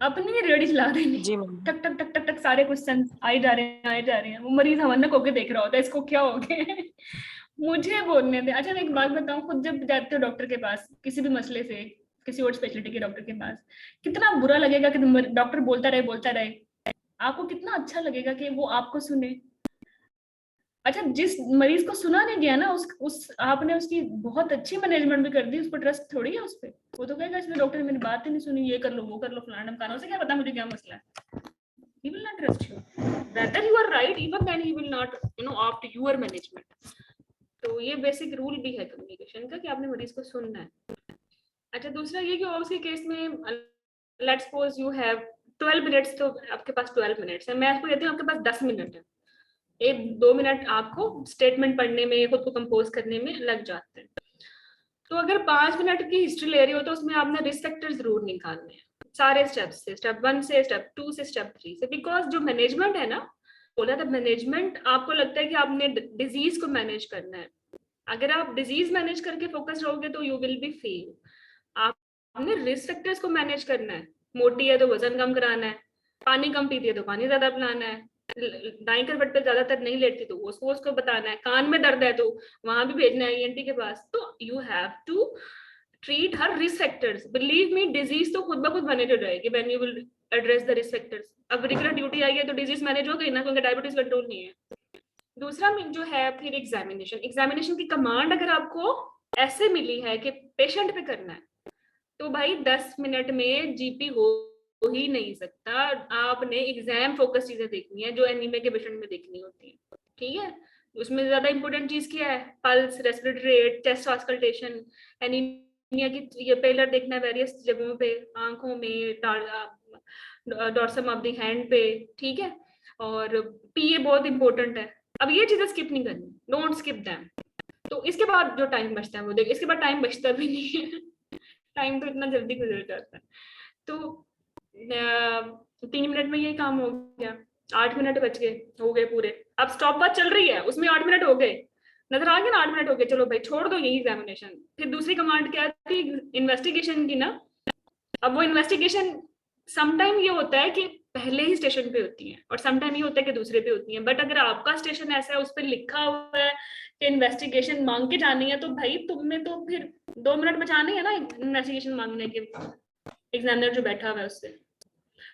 अपनी रेडी चला देनी, जी मैम। टक टक टक टक टक सारे क्वेश्चन आए जा रहे हैं। वो मरीज हवन्नक होके देख रहा होता है इसको क्या हो गया। मुझे बोलने दे। अच्छा मैं एक बात बताऊं, खुद जब जाते हो डॉक्टर के पास किसी भी मसले से, किसी और स्पेशलिटी के डॉक्टर के पास, कितना बुरा लगेगा कि डॉक्टर बोलता रहे, आपको कितना अच्छा लगेगा कि वो आपको सुने। अच्छा जिस मरीज को सुना नहीं गया ना, उस आपने उसकी बहुत अच्छी मैनेजमेंट भी कर दी, उसको ट्रस्ट थोड़ी है उस पर। वो तो कहेगा इसमें डॉक्टर ने मेरी बात ही नहीं सुनी, ये कर लो वो कर लो फलाना ढमकाना, उसे क्या पता मुझे क्या मसला है। he will not trust you. Whether you are right, even then he will not opt your management. तो ये बेसिक रूल भी है कम्युनिकेशन का कि आपने मरीज को सुनना है. अच्छा, दूसरा ये कि ऑब्स के केस में let's suppose you have 12 minutes, तो आपके पास 12 मिनट्स है, मैं आपको कहती हूँ आपके पास 10 मिनट है, 1-2 मिनट आपको स्टेटमेंट पढ़ने में, खुद को कंपोज करने में लग जाते हैं. तो अगर 5 मिनट की हिस्ट्री ले रही हो तो उसमें आपने रिस्क फैक्टर जरूर निकालने हैं सारे स्टेप्स से, स्टेप 1 से स्टेप 2 से स्टेप 3 से. बिकॉज जो मैनेजमेंट है ना, बोला था मैनेजमेंट, आपको लगता है कि आपने डिजीज को मैनेज करना है. अगर आप डिजीज मैनेज करके फोकस रहोगे तो यू विल बी फेल. आपने रिस्क फैक्टर्स को मैनेज करना है. मोटी है तो वजन कम कराना है, पानी कम पीती है तो पानी ज्यादा पिलाना है, दाएं करवट पे ज्यादातर नहीं लेटती तो उसको बताना है, कान में दर्द है तो वहां भी भेजना है ईएनटी के पास. तो you have to treat her risk factors. Believe me, disease तो खुद ब खुद मैनेज हो जाएगी when you will address the risk factors. अब रेगुलर ड्यूटी आई है तो डिजीज मैनेज हो गई ना, क्योंकि डायबिटीज कंट्रोल नहीं है. दूसरा जो है फिर एग्जामिनेशन की कमांड अगर आपको ऐसे मिली है कि पेशेंट पे करना है, तो भाई 10 मिनट में जीपी हो ही नहीं सकता. आपने एग्जाम फोकस चीजें देखनी है जो एनीमिया के पेशेंट में देखनी होती है. ठीक है, उसमें ज्यादा इंपॉर्टेंट चीज क्या है? Pulse, respiratory rate, chest auscultation, anaemia की ये पेलर देखना है वेरियस जगहों पे, आंखों में, डॉर्सम ऑफ द हैंड पे. ठीक है, और पीए बहुत इंपॉर्टेंट है. अब ये चीजें स्किप नहीं करनी, डोंट स्किप दैम. तो इसके बाद जो टाइम बचता है वो देख, इसके बाद टाइम बचता भी नहीं है. टाइम तो इतना जल्दी गुजर जाता है. तो 3 मिनट में ये काम हो गया, 8 मिनट बच गए, हो गए पूरे. अब स्टॉप वॉच चल रही है, उसमें 8 मिनट हो गए, नजर आ गया ना 8 मिनट हो गए, चलो भाई छोड़ दो यही एग्जामिनेशन. फिर दूसरी कमांड क्या थी? इन्वेस्टिगेशन की ना. अब वो इन्वेस्टिगेशन समटाइम ये होता है कि पहले ही स्टेशन पे होती है और समटाइम ये होता है कि दूसरे पे होती है. बट अगर आपका स्टेशन ऐसा है, उस पर लिखा हुआ है कि इन्वेस्टिगेशन मांग के जानी है, तो भाई तुम्हें तो फिर 2 मिनट बचाने है ना इन्वेस्टिगेशन मांगने के, एग्जामिनर जो बैठा हुआ है उससे.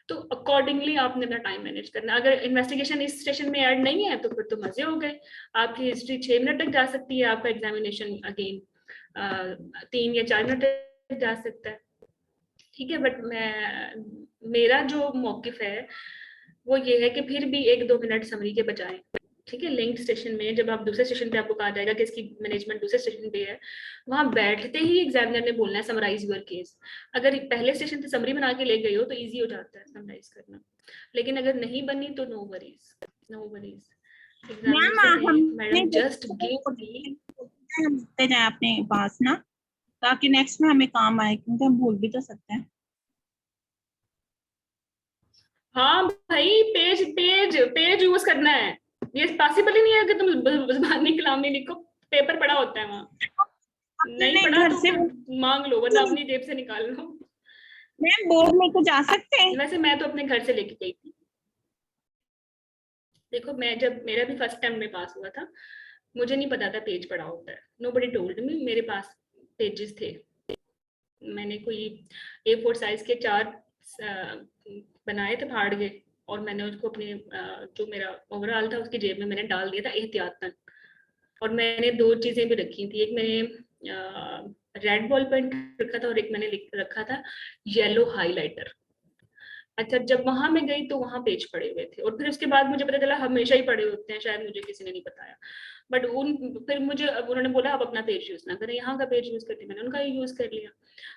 तो अकॉर्डिंगली आपने अपना टाइम मैनेज करना. अगर इन्वेस्टिगेशन इस स्टेशन में ऐड नहीं है तो फिर तो मजे हो गए, आपकी हिस्ट्री 6 मिनट तक जा सकती है, आपका एग्जामिनेशन अगेन 3 या 4 मिनट तक जा सकता है. ठीक है, बट मेरा जो मौकिफ है वो ये है कि फिर भी 1-2 मिनट समरी के बजाय, ठीक है, लिंक स्टेशन में जब आप दूसरे स्टेशन पे आपको कहा जाएगा कि इसकी मैनेजमेंट दूसरे स्टेशन पे है, वहां बैठते ही एग्जामिनर ने बोलना है समराइज योर केस. अगर पहले स्टेशन से समरी बना के ले गए हो तो इजी हो जाता है समराइज करना, लेकिन अगर नहीं बनी तो नो वरीज. मैडम जस्ट हम लिखते जाए अपने पास ना, ताकि नेक्स्ट में हमें काम आए, क्योंकि हम भूल भी तो सकते हैं. हाँ भाई, पेज यूज करना है. ये पॉसिबल ही नहीं है कि तुम ज़बानी कलाम में लिखो, पेपर पड़ा होता है वहाँ. नहीं पढ़ा तो से मांग लो, वरना अपनी जेब से निकाल लो. मैम बोर्ड में तो जा सकते हैं. वैसे मैं तो अपने घर से लेके गई थी. देखो, मैं जब मेरा भी फर्स्ट टाइम में पास हुआ था, मुझे नहीं पता था पेज पड़ा होता है. Nobody told me. मेरे पास पेजेस थे, मैंने कोई A4 साइज के 4 बनाए थे फाड़ के, और मैंने उसको अपने जो मेरा ओवरऑल था उसकी जेब में मैंने डाल दिया था एहतियातन. और मैंने 2 चीजें भी रखी थी, एक मैंने रेड बॉल पेन रखा था और एक मैंने रखा था येलो हाइलाइटर. अच्छा, जब वहां मैं गई तो वहां पेज पड़े हुए थे, और फिर उसके बाद मुझे पता चला हमेशा ही पड़े होते हैं, शायद मुझे किसी ने नहीं बताया. बट फिर मुझे उन्होंने बोला आप अपना पेज यूज ना करें, यहाँ का पेज यूज करते, मैंने उनका यूज कर लिया.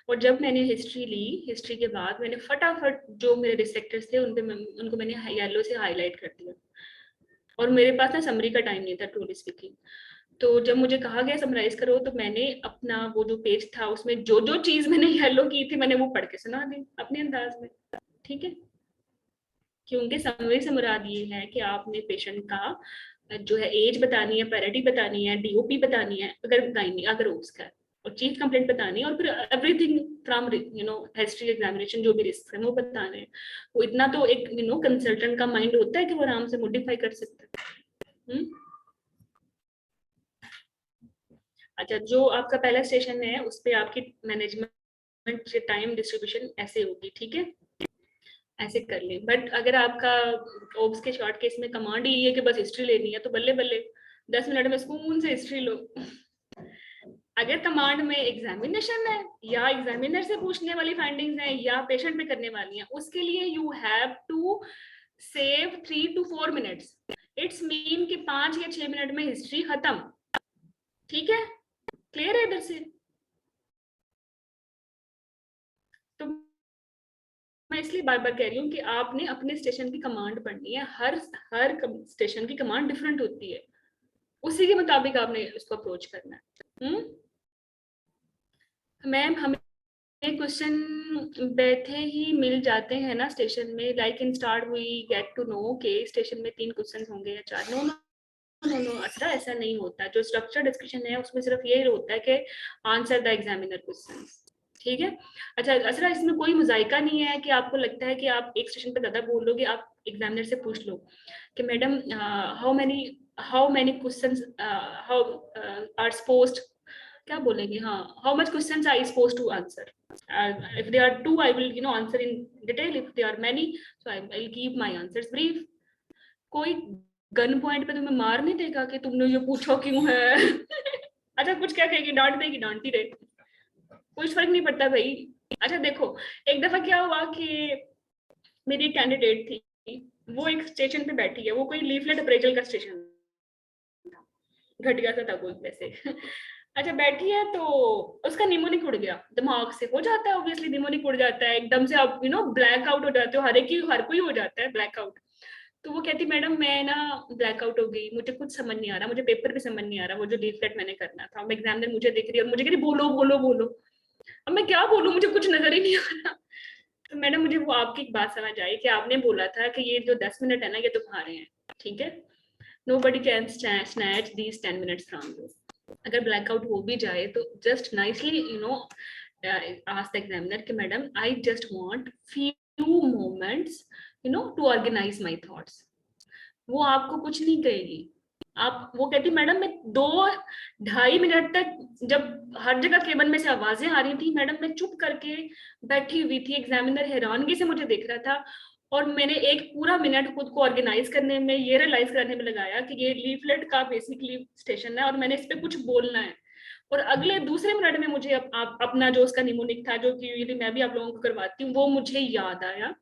और जब मैंने हिस्ट्री ली, हिस्ट्री के बाद मैंने फटाफट जो मेरे रिसेक्टर्स थे उनको मैंने येलो से हाईलाइट कर दिया. और मेरे पास ना समरी का टाइम नहीं था, ट्रूली स्पीकिंग. तो जब मुझे कहा गया समराइज करो, तो मैंने अपना वो जो पेज था उसमें जो जो चीज मैंने येलो की थी मैंने वो पढ़ के सुना दी अपने अंदाज में. ठीक है, क्योंकि समरी से मुराद ये है कि आपने पेशेंट का जो है एज बतानी है, पैरिटी बतानी है, डीओपी बतानी है अगर गायनी अगर उसका, और चीफ कंप्लेंट बतानी है, और फिर एवरीथिंग फ्रॉम हिस्ट्री एग्जामिनेशन जो भी रिस्क है वो बताने हैं. वो इतना तो एक कंसल्टेंट का माइंड होता है कि वो आराम से मॉडिफाई कर सकता है. अच्छा, जो आपका पहला स्टेशन है उस पर आपकी मैनेजमेंट टाइम डिस्ट्रीब्यूशन ऐसे होगी. ठीक है, ऐसे कर लें. बट अगर आपका ओब्स के शॉर्ट केस में कमांड ही है कि बस हिस्ट्री लेनी है, तो बल्ले बल्ले 10 मिनट में सुकून से हिस्ट्री लो. अगर कमांड में एग्जामिनेशन है या एग्जामिनर से पूछने वाली फाइंडिंग्स हैं या पेशेंट पे करने वाली हैं, उसके लिए you have to save 3 to 4 minutes, it's mean कि 5 या 6 मिनट में हिस्ट्री खत्म। ठीक है, क्लियर है इधर से? तो मैं इसलिए बार बार कह रही हूँ कि आपने अपने स्टेशन की कमांड पढ़नी है। हर स्टेशन की कमांड डिफरेंट होती है, उसी के मुताबिक आपने उसको अप्रोच करना है। मैम हमें क्वेश्चन बैठे ही मिल जाते हैं ना स्टेशन में, like in start we get to know के स्टेशन में 3 क्वेश्चन होंगे या 4। नो नो नो, अच्छा ऐसा नहीं होता। जो स्ट्रक्चर डिस्कशन है उसमें सिर्फ ये होता है कि आंसर द एग्जामिनर क्वेश्चन। ठीक है, अच्छा असरा इसमें कोई मुजायका नहीं है कि आपको लगता है कि आप एक स्टेशन पे ज्यादा बोल लोगे, आप एग्जामिनर से पूछ लो कि madam how many questions how are supposed, क्या बोलेंगे, हाँ, how much questions I supposed to answer. if there are 2 I will answer in detail, if there are many so I'll give my answers brief। कोई गन पॉइंट पे तुम्हें मार नहीं देगा कि तुमने ये पूछा क्यों है। अच्छा कुछ क्या कहेगी, डांट देगी, डांटती रहे, कुछ फर्क नहीं पड़ता भाई। अच्छा देखो, एक दफा क्या हुआ कि मेरी कैंडिडेट थी, वो एक स्टेशन पे बैठी है, वो कोई लीफलेट अप्रेजल का स्टेशन था, घटिया सा था कोई वैसे। अच्छा बैठी है तो उसका निमोनिक उड़ गया, दिमाग से हो जाता है ऑब्वियसली, निमोनिक उड़ जाता है एकदम से, आप ब्लैक आउट हो जाते हो, हर कोई हो जाता है ब्लैक आउट। तो वो कहती मैडम मैं ना ब्लैकआउट हो गई, मुझे कुछ समझ नहीं आ रहा, मुझे पेपर भी समझ नहीं आ रहा, वो जो लीफलेट मैंने करना था, एग्जामिनर मुझे देख रही है और मुझे कह रही बोलो बोलो बोलो। अब मैं क्या बोलूं, मुझे कुछ नजर ही नहीं आ रहा। तो मैडम मुझे वो आपकी एक बात समझ आई कि आपने बोला था कि ये जो 10 मिनट है ना ये तुम्हारे हैं, ठीक है, nobody can snatch these 10 minutes from you। अगर ब्लैकआउट हो भी जाए तो just nicely ask the examiner कि madam I just want few moments to organize my thoughts। वो आपको कुछ नहीं कहेगी। आप वो कहती मैडम मैं 2-2.5 मिनट तक जब हर जगह केबिन में से आवाजें आ रही थी, मैडम मैं चुप करके बैठी हुई थी, एग्जामिनर हैरानगी से मुझे देख रहा था और मैंने एक पूरा मिनट खुद को ऑर्गेनाइज करने में, ये रियलाइज करने में लगाया कि ये लीफलेट का बेसिकली स्टेशन है और मैंने इस पे कुछ बोलना है। और अगले दूसरे मिनट में मुझे अपना जो उसका निमोनिक था, जो कि मैं भी आप लोगों को करवाती हूँ, वो मुझे याद आया।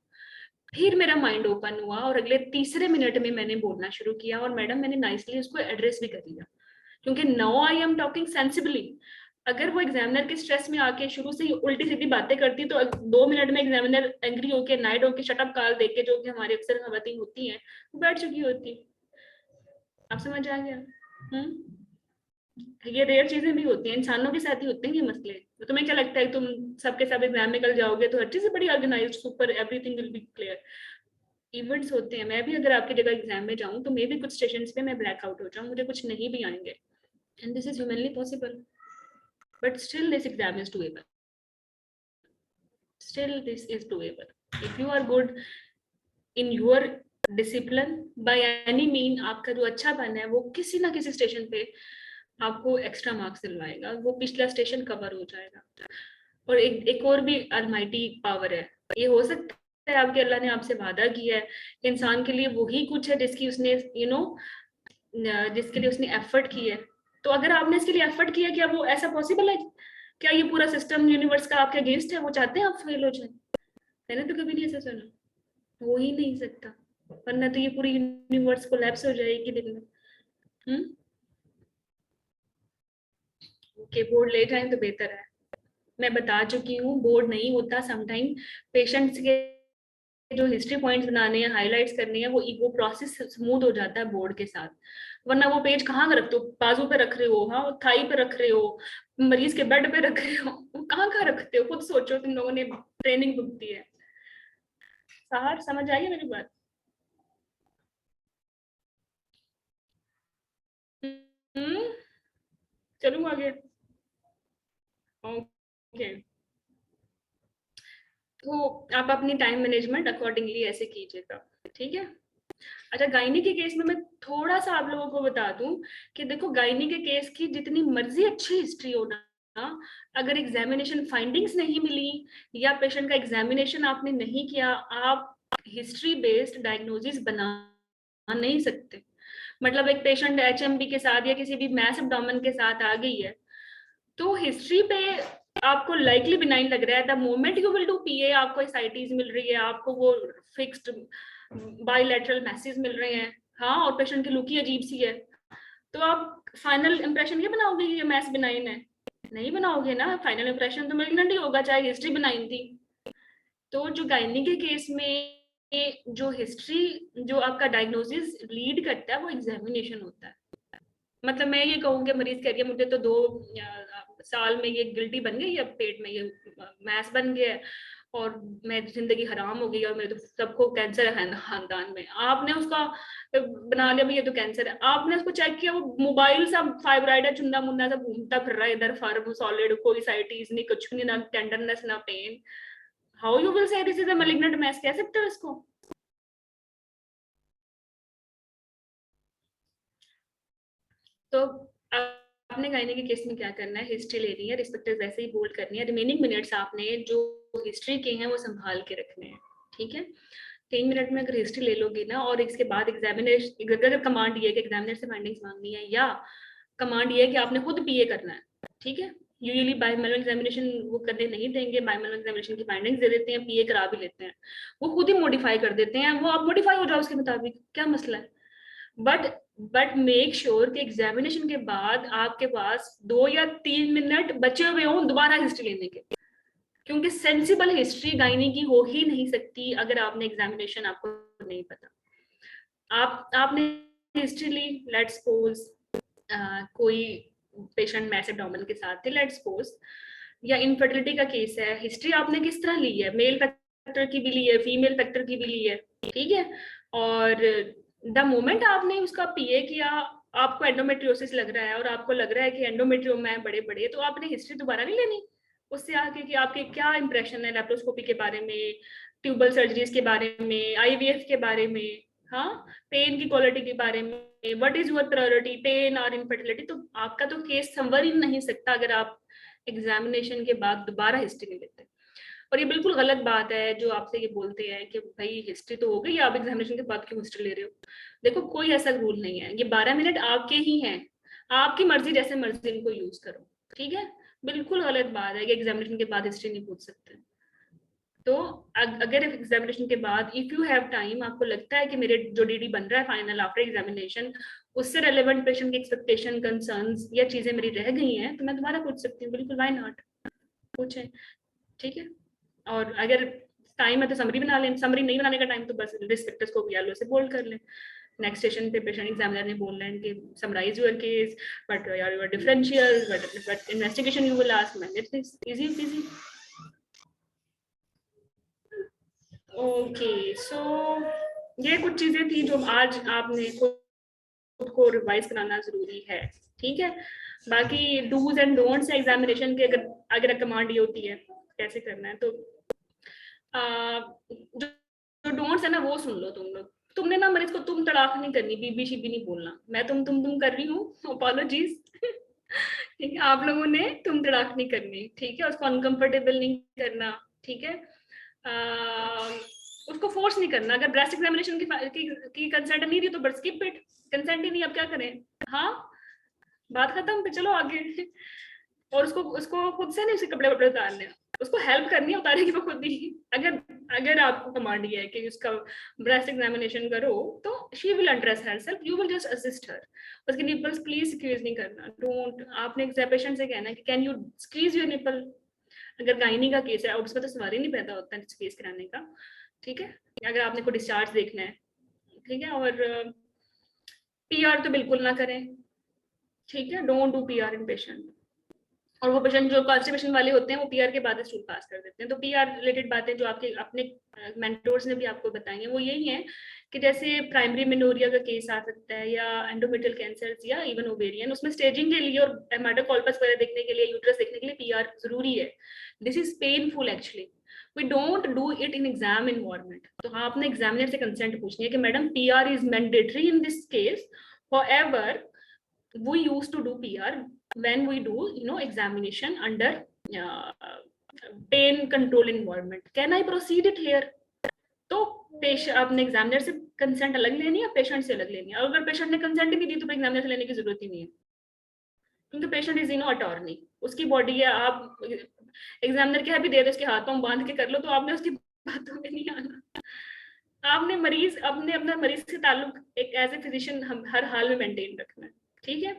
फिर मेरा माइंड ओपन हुआ और अगले तीसरे मिनट में मैंने बोलना शुरू किया और मैडम मैंने नाइसली उसको एड्रेस भी कर दिया, क्योंकि now I am talking sensibly. अगर वो एग्जामिनर के स्ट्रेस में आके शुरू से ही उल्टी सीधी बातें करती तो 2 मिनट में एग्जामिनर एंग्री होके नाइट होके शटअप कॉल देके, जो कि हमारे अक्सर खवातीन होती हैं, वो बैठ चुकी होती। आप समझ आ गया? ये रेयर चीजें भी होती हैं, इंसानों के साथ ही होते हैं ये मसले। तो तुम्हें क्या लगता है तुम सबके सब एग्जाम निकल जाओगे तो हर चीज बड़ी organised, super, everything will be clear? Events होते हैं। मैं भी अगर आपकी जगह एग्जाम में जाऊं तो मे भी कुछ सेशंस पे मैं ब्लैकआउट हो जाऊं, मुझे कुछ नहीं भी आएंगे, and this is humanly possible, but still this exam is doable, still this is doable if you are good in your discipline by any mean. आपका जो अच्छा बन है वो किसी ना किसी स्टेशन पे आपको एक्स्ट्रा मार्क्स दिलवाएगा, वो पिछला स्टेशन कवर हो जाएगा। और एक और भी अलमाइटी पावर है, ये हो सकता है आपके अल्लाह ने आपसे वादा किया है, इंसान के लिए वही कुछ है जिसकी उसने जिसके लिए उसने एफर्ट की है। तो अगर आपने इसके लिए एफर्ट किया, क्या वो ऐसा पॉसिबल है? क्या ये पूरा सिस्टम यूनिवर्स का आपके अगेंस्ट है? वो चाहते हैं आप फेल हो जाए? मैंने तो कभी नहीं ऐसा सुना, हो ही नहीं सकता, वरना तो ये पूरी यूनिवर्स कोलैप्स हो जाएगी दिन में। ओके, बोर्ड ले जाएं तो बेहतर है। मैं बता चुकी हूँ बोर्ड नहीं होता, समटाइम पेशेंट्स के जो हिस्ट्री पॉइंट्स बनाने हैं, हाइलाइट्स करने हैं, वो प्रोसेस स्मूथ हो जाता है बोर्ड के साथ। वरना वो पेज कहाँ रखते हो? बाजू पे रख रहे हो, हाँ, थाई पे रख रहे हो, मरीज के बेड पे रख रहे हो, वो कहाँ रखते हो? खुद सोचो, तुम लोगों ने ट्रेनिंग बुक दी है। साहर समझ आई मेरी बात? चलूँ आगे? ओके, तो आप अपनी टाइम मैनेजमेंट अकॉर्डिंगली ऐसे कीजिएगा, ठीक है? अच्छा, गायनी के केस में मैं थोड़ा सा आप लोगों को बता दूं कि देखो, गायनी के केस की जितनी मर्जी अच्छी हिस्ट्री हो ना, अगर एग्जामिनेशन फाइंडिंग्स नहीं मिली या पेशेंट का एग्जामिनेशन आपने नहीं किया, आप हिस्ट्री बेस्ड डायग्नोसिस बना नहीं सकते। मतलब एक पेशेंट HMB के साथ या किसी भी मैस एब्डोमेन के साथ आ गई है, तो हिस्ट्री पे आपको लाइकली बिनाइन लग रहा है, the moment you will do PA आपको एसआईटीज मिल रही है, आपको वो फिक्स्ड बायलैटरल मैसेज मिल रहे हैं, हाँ, और पेशेंट की लुक ही अजीब सी है, तो आप फाइनल इंप्रेशन क्या बनाओगे ये मैस बिनाइन है? नहीं बनाओगे ना, फाइनल इंप्रेशन तो मैलिग्नेंट ही होगा चाहे हिस्ट्री बिनाइन थी। तो जो गायनी के केस में जो हिस्ट्री, जो आपका डायग्नोसिस लीड करता है वो एग्जामिनेशन होता है। मतलब मैं ये कहूँगी मरीज कह रही है मुझे तो 2 साल में ये गिल्टी बन गई है, पेट में ये मैस बन गया है और मैं जिंदगी हराम हो गई और मेरे तो सबको कैंसर है खानदान में, आपने उसका बना लिया भाई ये तो कैंसर है, आपने उसको चेक किया वो मोबाइल सा फाइब्राइड है, चुंदा मुंदा सा घूमता फिर रहा है इधर, फर्म सॉलिड, कोई साइटीज नहीं, कुछ नहीं, ना टेंडरनेस ना pain, how you will say this is a malignant mass? कह सकते हो इसको? तो आपने गायने के केस में क्या करना है, हिस्ट्री लेनी है, रिस्पेक्टिव वैसे ही बोल्ड करनी है, रिमेनिंग मिनट्स आपने जो हिस्ट्री के हैं वो संभाल के रखने हैं, ठीक है? 3 मिनट में अगर हिस्ट्री ले लोगे ना, और इसके बाद एग्जामिनेशन अगर कमांड ये है कि एग्जामिनर से फाइंडिंग्स मांगनी है, या कमांड ये है कि आपने खुद पीए करना है, ठीक है? यूजुअली बायोमेनुअल एग्जामिनेशन वो करने नहीं देंगे, बायोमेनुअल एग्जामिनेशन की फाइंडिंग्स दे देते हैं, पीए करा भी लेते हैं, वो खुद ही मॉडिफाई कर देते हैं, वो आप मॉडिफाई हो जाओ उसके मुताबिक, क्या मसला है? बट मेक श्योर कि एग्जामिनेशन के बाद आपके पास 2 या 3 मिनट बचे हुए हों दोबारा हिस्ट्री लेने के, क्योंकि सेंसिबल हिस्ट्री गायनी की हो ही नहीं सकती अगर आपने एग्जामिनेशन आपको नहीं पता। आपने हिस्ट्री ली, लेट्स सपोज कोई पेशेंट मैस एब्डोमेन के साथ थे, लेट्स सपोज, या इनफर्टिलिटी का केस है, हिस्ट्री आपने किस तरह ली है, मेल फैक्टर की भी ली है, फीमेल फैक्टर की भी ली है, ठीक है? और द मोमेंट आपने उसका पीए किया, आपको एंडोमेट्रियोसिस लग रहा है और आपको लग रहा है कि एंडोमेट्रियोमा है बड़े बड़े, तो आपने हिस्ट्री दोबारा नहीं लेनी उससे आगे कि आपके क्या इंप्रेशन है लैप्रोस्कोपी के बारे में, ट्यूबल सर्जरीज के बारे में, आईवीएफ के बारे में, हाँ, पेन की क्वालिटी के बारे में, what is your priority, pain और इनफर्टिलिटी, तो आपका तो केस संवर ही नहीं सकता अगर आप एग्जामिनेशन के बाद दोबारा हिस्ट्री नहीं लेते। और ये बिल्कुल गलत बात है जो आपसे ये बोलते हैं कि भाई हिस्ट्री तो हो गई, आप एग्जामिनेशन के बाद क्यों हिस्ट्री ले रहे हो? देखो कोई ऐसा रूल नहीं है, ये 12 मिनट आपके ही हैं, आपकी मर्जी, जैसे मर्जी इनको यूज करो, ठीक है? बिल्कुल गलत बात है कि एग्जामिनेशन के बाद हिस्ट्री नहीं पूछ सकते। तो अगर एग्जामिनेशन के बाद इफ यू हैव टाइम, आपको लगता है कि मेरे जो डीडी बन रहा है फाइनल आफ्टर एग्जामिनेशन उससे रेलेवेंट पेशेंट की एक्सपेक्टेशन, कंसर्न्स या चीजें मेरी रह गई हैं, तो मैं दोबारा पूछ सकती हूँ, बिल्कुल, व्हाई नॉट, पूछें, ठीक है? और अगर टाइम है तो समरी बना लें, समरी नहीं बनाने का टाइम तो बस रिस्पेक्टर्स को भी येलो से बोल्ड कर लें, नेक्स्ट स्टेशन पे पेशेंट एग्जामिनर ने बोलना है कि summarise your case, but your differential, but investigation you will ask, man, it's easy easy. Okay, so ये कुछ चीजें थी जो आज आपने खुद को रिवाइज कराना जरूरी है, ठीक है? बाकी डूज एंड डोंट्स एग्जामिनेशन के अगर कमांड ये होती है कैसे करना है, तो जो डोंट्स है ना वो सुन लो तुम लोग। तुमने ना मरीज को तुम तड़ाक नहीं करनी, बीबी शीबी नहीं बोलना, मैं तुम कर रही हूँ, अपॉलॉजीज ठीक है? आप लोगों ने तुम तड़ाक नहीं करनी, ठीक है? उसको अनकंफर्टेबल नहीं करना, ठीक है? उसको फोर्स नहीं करना, अगर ब्रेस्ट एग्जामिनेशन की कंसेंट नहीं दी तो बट स्किप इट, कंसेंट ही नहीं, अब क्या करें? हाँ, बात खत्म, पे चलो आगे। और उसको खुद से नहीं उसके कपड़े वपड़े उतारने, उसको हेल्प करनी है उतारेगी वो खुद ही। अगर आपको कमांड ये है कि उसका ब्रेस्ट एग्जामिनेशन करो तो she will address herself, you will just assist her. उसके निपल्स प्लीज स्क्वीज नहीं करना, डोंट, आपने पेशेंट से कहना है कि can you squeeze your nipple. अगर गायनी का केस है उसमें तो सवाल ही नहीं पैदा होता है स्क्वीज कराने का, ठीक है? अगर आपने को डिस्चार्ज देखना है, ठीक है? और पीआर तो बिल्कुल ना करें, ठीक है? Don't do PR in patient. और वो पेशेंट जो कॉन्स्टिपेशन वाले होते हैं वो पीआर के बाद स्टूल पास कर देते हैं। तो पीआर रिलेटेड बातें जो आपके अपने मेंटोर्स ने भी आपको बताई हैं वो यही है कि जैसे प्राइमरी मेनोरिया का केस आ सकता है, या एंडोमेट्रियल कैंसर, या इवन ओवेरियन, उसमें स्टेजिंग के लिए और हेमाटोकॉल्पस वगैरह देखने के लिए, यूट्रस देखने के लिए पीआर जरूरी है। This is painful actually, we don't do it in exam environment. तो हाँ, आपने एग्जामिनर से कंसेंट पूछनी है कि madam PR is mandatory in this case, however we used to do PR when we do examination under pain control environment, can I proceed it here? तो पेशेंट अपने एग्जामिनर से कंसेंट अलग लेनी है, पेशेंट से अलग लेनी है। और अगर पेशेंट ने कंसेंट नहीं दी तो एग्जामिनर से लेने की जरूरत ही नहीं है, क्योंकि पेशेंट इज अटॉर्नी, उसकी बॉडी है, आप एग्जामिनर क्या भी दे दो उसके हाथ पांव बांध के कर लो, तो आपने उसकी बातों में नहीं आना। आपने अपना मरीज से ताल्लुक एक एज ए फिजिशियन हम हर हाल में मेंटेन रखना है, ठीक है।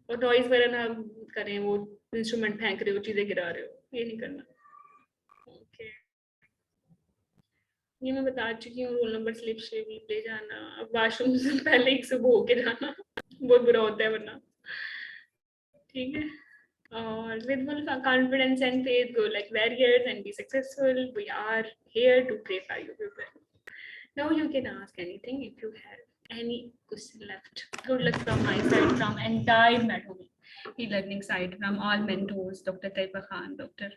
और नॉइज वगैरह ना करें, वो इंस्ट्रूमेंट फेंक रहे हो, चीजें गिरा रहे हो, ये नहीं करना। ओके, ये मैं बता चुकी हूँ। रोल नंबर स्लिप ले जाना, अब वॉशरूम से पहले ही सुबह होके जाना बहुत बुरा होता है वरना, ठीक है। और with full confidence and faith, go like warriors and be successful. We are here to pray for you people. Now you can ask anything if you have any question left. Good luck from my side, from entire Matomi e-learning side, from all mentors, Dr. Taiba Khan, Dr.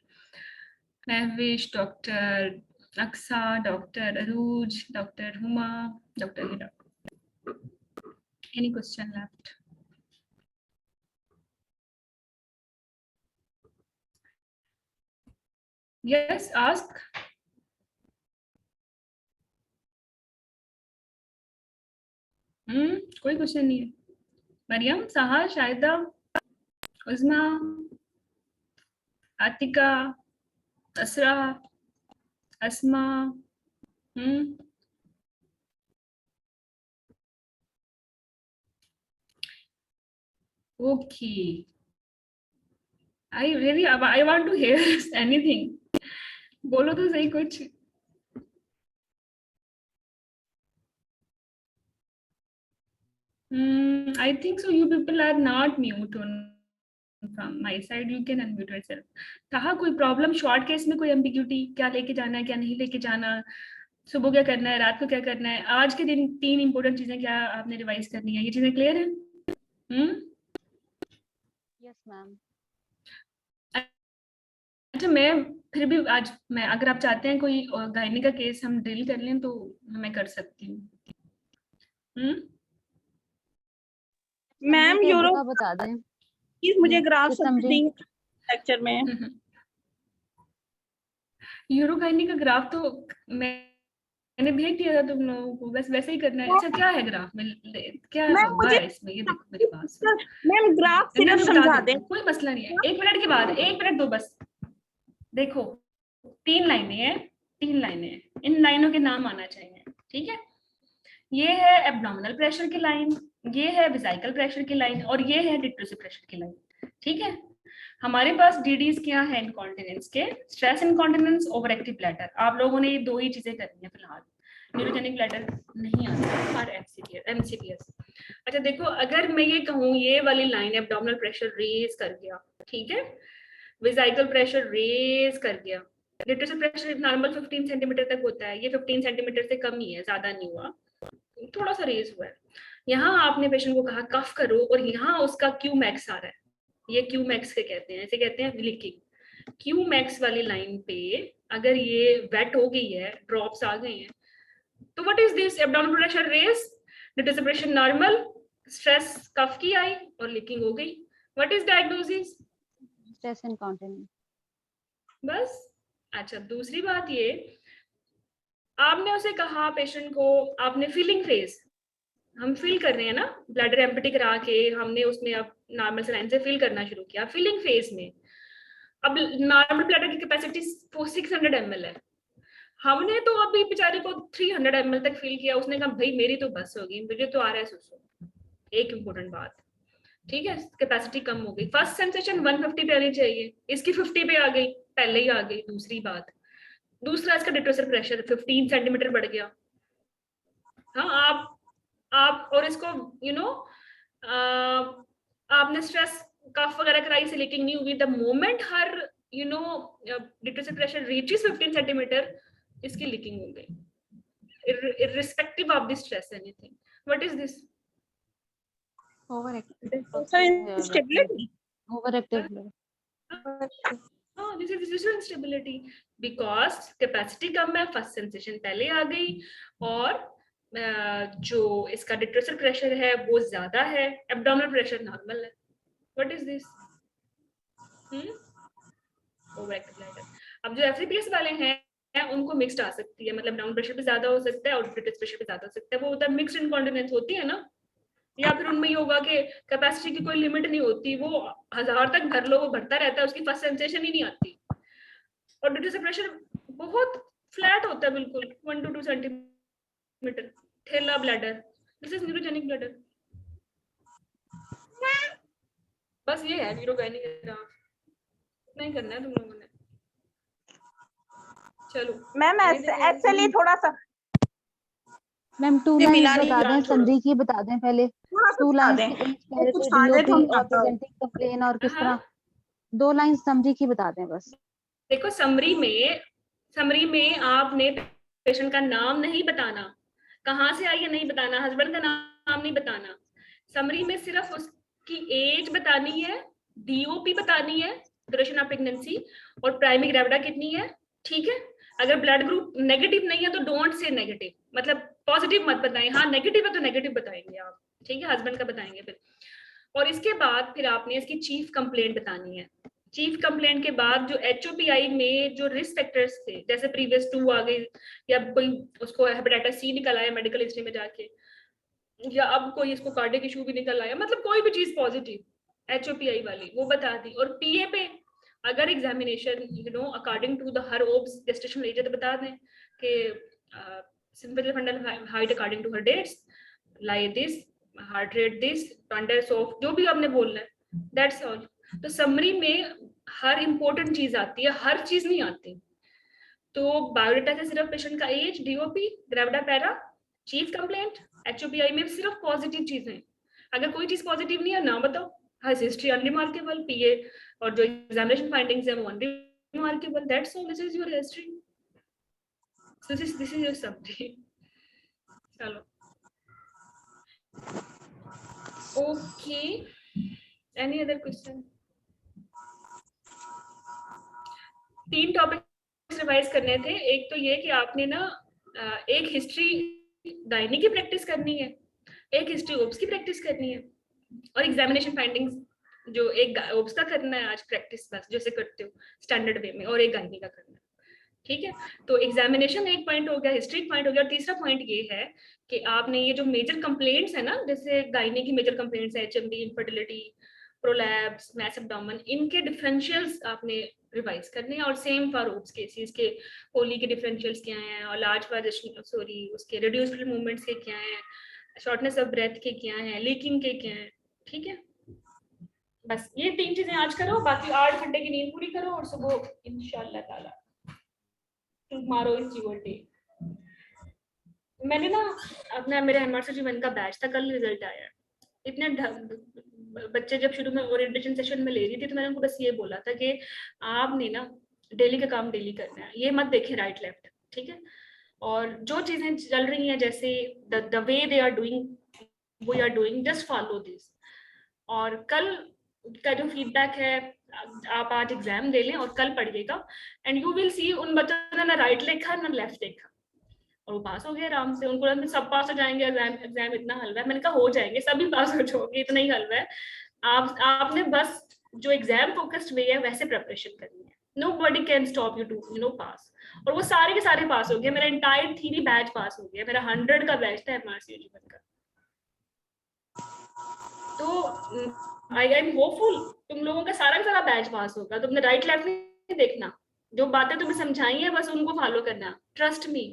Navish, Dr. Aksa, Dr. Aruj, Dr. Huma, Dr. Hira. Any question left? Yes, ask. कोई क्वेश्चन नहीं है। मरियम, साहा, शाहिदा, उज़मा, आतिका, असरा, अस्मा, okay. I want to hear anything. बोलो तो सही कुछ। I think so. You people are not mute on from my side. You can unmute yourself. कहा कोई प्रॉब्लम शॉर्ट केस में, कोई एम्बिग्यूटी, क्या लेके जाना है क्या नहीं लेके जाना, सुबह क्या करना है, रात को क्या करना है, आज के दिन 3 इंपॉर्टेंट चीजें क्या आपने रिवाइज करनी है, ये चीजें क्लियर है? Yes ma'am. अच्छा, मैं फिर भी आज मैं अगर आप चाहते हैं कोई गायनी का केस हम ड्रिल कर लें तो मैं कर सकती हूँ। मैम यूरो बता दें प्लीज, मुझे ग्राफ समथिंग लेक्चर में। यूरो गायनी का ग्राफ तो मैंने भेज दिया था तुम लोगों को, बस वैसे ही करना है। अच्छा, क्या है ग्राफ में, क्या होगा इसमें, ये देखो मेरे पास। मैम ग्राफ सिर्फ समझा दें, कोई मसला नहीं है। 1 मिनट के बाद 1 मिनट दो बस। देखो 3 लाइनें हैं, 3 लाइनें हैं, इन लाइनों के नाम आना चाहिए, ठीक है। ये है एब्डोमिनल प्रेशर की लाइन, ये है वेसिकल प्रेशर की लाइन, और ये है डिट्रोसिव प्रेशर की लाइन, ठीक है। हमारे पास डीडीज क्या है इनकॉन्टिनेंस के, stress incontinence, over active bladder. आप लोगों ने ये 2 ही चीजें करनी है फिलहाल, न्यूरोजेनिक ब्लैडर नहीं आता और एमसीपीएस। अच्छा देखो, अगर मैं ये कहूँ ये वाली लाइन एब्डोमिनल प्रेशर रेज कर गया, ठीक है, वेसिकल प्रेशर रेज कर गया, डिट्रोसिव प्रेशर नॉर्मल 15 सेंटीमीटर तक होता है, ये 15 सेंटीमीटर से कम ही है, ज्यादा नहीं हुआ, थोड़ा सा रेज हुआ है। यहाँ आपने पेशेंट को कहा कफ करो, और यहाँ उसका क्यू मैक्स आ रहा है, ये क्यू मैक्स के कहते हैं, इसे कहते हैं लीकिंग। क्यू मैक्स वाली लाइन पे अगर ये वेट हो गई है, ड्रॉप्स आ गए हैं, तो what is this, abdominal pressure raise, detrusor pressure normal, stress cough की आई और लीकिंग हो गई। What is diagnosis, stress incontinence, बस। अच्छा, दूसरी बात ये, आपने उसे कहा पेशेंट को, आपने फीलिंग फेज, हम फील कर रहे हैं ना, ब्लैडर एम्प्टी करा के हमने उसमें अब नॉर्मल सलाइन से फील करना शुरू किया, फीलिंग फेज में। अब नॉर्मल ब्लैडर की कैपेसिटी 600 ml है, हमने तो अभी बेचारे को 300 ml तक फील किया, उसने कहा भाई मेरी तो बस होगी, मुझे तो आ रहा है सुसु। एक इंपॉर्टेंट बात, ठीक है, कैपेसिटी कम हो गई, फर्स्ट सेंसेशन 150 पे आनी चाहिए, इसकी 50 पे आ गई, पहले ही आ गई। दूसरी बात, दूसरा इसका डिट्रोसिव प्रेशर 15 सेंटीमीटर बढ़ गया। हाँ, आप और इसको आपने स्ट्रेस कफ वगैरह कराई से लीकिंग नहीं हुई, the moment her detrusor pressure reaches 15 centimetre, इसकी लीकिंग हो गई, irrespective of the stress anything. What is this? instability. overactive this is instability because capacity कम है, फर्स्ट सेंसेशन पहले आ गई, और जो इसका डिट्रोसिव प्रेशर है वो ज्यादा है, एब्डोमिनल प्रेशर नॉर्मल है। What is this, overactive bladder. अब जो एफसीपीएस वाले हैं उनको मिक्स्ड आ सकती है, मतलब डाउन प्रेशर भी ज्यादा हो सकता है और डिट्रोसिव प्रेशर भी ज्यादा हो सकता है, वो उधर मिक्स्ड इनकॉन्टिनेंस होती है ना, या फिर उनमें ये होगा कि कैपेसिटी की कोई लिमिट नहीं होती, वो 1000 तक भर लो, वो बढ़ता रहता है, उसकी फर्स्ट सेंसेशन ही नहीं आती, और ड्यू टू प्रेशर बहुत फ्लैट होता है बिल्कुल 1 to 2 सेंटीमीटर थैला bladder, this is neurogenic bladder. बस ये है न्यूरोगाइनिक ग्राफ, नहीं करना है तुम लोगों ने। चलो मैम एक्चुअली थोड़ा सा मैम 2 ये लाइंस मिला नहीं बता दें, यार, थोड़ा समरी की बता दें पहले। थोड़ा सा 2 बता लाइंस दें, की each वो कुछ character खाने तो DOP हम और आता हो। presenting complaint और किस हाँ। तरह 2 लाइंस समरी की बता दें बस। देखो समरी में आपने पेशेंट का नाम नहीं बताना, कहाँ से आई है नहीं बताना, हस्बैंड का नाम नहीं बताना। समरी में सिर्फ उसकी एज बतानी है, डीओपी बतानी है, ड्यूरेशन ऑफ प्रेगनेंसी, और प्राइमरी ग्रेविडा कितनी है, ठीक है। अगर ब्लड ग्रुप नेगेटिव नहीं है तो डोंट से नेगेटिव, मतलब पॉजिटिव मत बताएं, हाँ नेगेटिव है तो नेगेटिव बताएंगे आप, ठीक है, हस्बैंड का बताएंगे फिर। और इसके बाद फिर आपने इसकी चीफ कंप्लेंट बतानी है। चीफ कंप्लेंट के बाद जो HOPI में जो रिस्क फैक्टर्स थे, जैसे प्रीवियस 2 आ गए, या कोई उसको हेपेटाइटिस C निकल आया मेडिकल हिस्ट्री में जाके, या अब कोई इसको कार्डियक इशू भी निकल आया, मतलब कोई भी चीज पॉजिटिव HOPI वाली वो बता दी। और PA पे अगर examination according to the her obs gestational age तो बता दें कि simple fundal height according to her dates, like this, heart rate this, ponders of, जो भी आपने बोलना है, दैट्स ऑल। तो समरी में हर इंपॉर्टेंट चीज आती है, हर चीज नहीं आती। तो बायोडाटा से सिर्फ पेशेंट का age, DOP, gravida para, chief complaint, HOPI में सिर्फ पॉजिटिव चीजें। अगर कोई चीज पॉजिटिव नहीं है ना बताओ, हज हिस्ट्री अनरिमार्केबल, PA और जो एग्जामिनेशन फाइंडिंग्स है वो unremarkable, that's all, this is your history, this is your summary. चलो okay, any other question? 3 topic revise करने थे। एक तो ये कि आपने ना एक हिस्ट्री गायनी की प्रैक्टिस करनी है, एक हिस्ट्री ओब्स की प्रैक्टिस करनी है, और एग्जामिनेशन फाइंडिंग्स जो एक ओब्स का करना है आज प्रैक्टिस, बस जैसे करते हो स्टैंडर्ड वे में, और एक गायनी का करना है, ठीक है। तो एग्जामिनेशन एक पॉइंट हो गया, हिस्ट्री पॉइंट हो गया, और तीसरा पॉइंट ये है कि आपने ये जो मेजर कंप्लेंट्स है ना, जैसे गायनी की मेजर कंप्लेंट्स है HMD, infertility, prolapse, mass abdomen, इनके डिफरेंशियल्स आपने रिवाइज करने हैं। और सेम फॉर ओब्स केसेस के होली के डिफरेंशियल्स क्या हैं, और लार्ज वाइजेशन सॉरी उसके रिड्यूस्ड मूवमेंट्स के क्या हैं, शॉर्टनेस ऑफ ब्रेथ के क्या हैं, लीकिंग के क्या हैं, ठीक है। बस ये 3 चीजें आज करो, बाकी 8 घंटे की नींद पूरी करो, और सुबह इंशाल्लाह ताला टुमारो इज योर डे। मैंने ना अपना मेरे एनमार्स जीवन का बैच था, कल रिजल्ट आया। इतने बच्चे जब शुरू में ओरिएंटेशन सेशन में ले रही थी तो मैंने उनको बस ये बोला था कि आपने ना डेली का काम डेली करना है, ये मत देखें राइट लेफ्ट, ठीक है। और जो चीजें चल रही हैं जैसे the way they are doing we are doing, just follow this. और कल का जो फीडबैक है, आप आज एग्जाम दे लें और कल पढ़िएगा, एंड यू विल सी उन बच्चों ने ना राइट लिखा ना लेफ्ट लिखा, और वो पास हो गए आराम से। उनको लगा सब पास हो जाएंगे, एग्जाम इतना हलवा है। मैंने कहा हो जाएंगे, सभी पास हो जाओगे, इतना ही हलवा है। आपने बस जो एग्जाम फोकस्ड वे है वैसे प्रिपरेशन करनी है, nobody can stop you to pass. और वो सारे के सारे पास हो गए, मेरा एंटायर थ्योरी बैच पास हो गया, मेरा 100 का बैच था MRC जीवन का। तो आई एम होपफुल तुम लोगों का सारा बैच पास होगा। तुमने राइट लेफ्ट नहीं देखना, जो बातें तुम्हें समझाई है बस उनको फॉलो करना, trust me,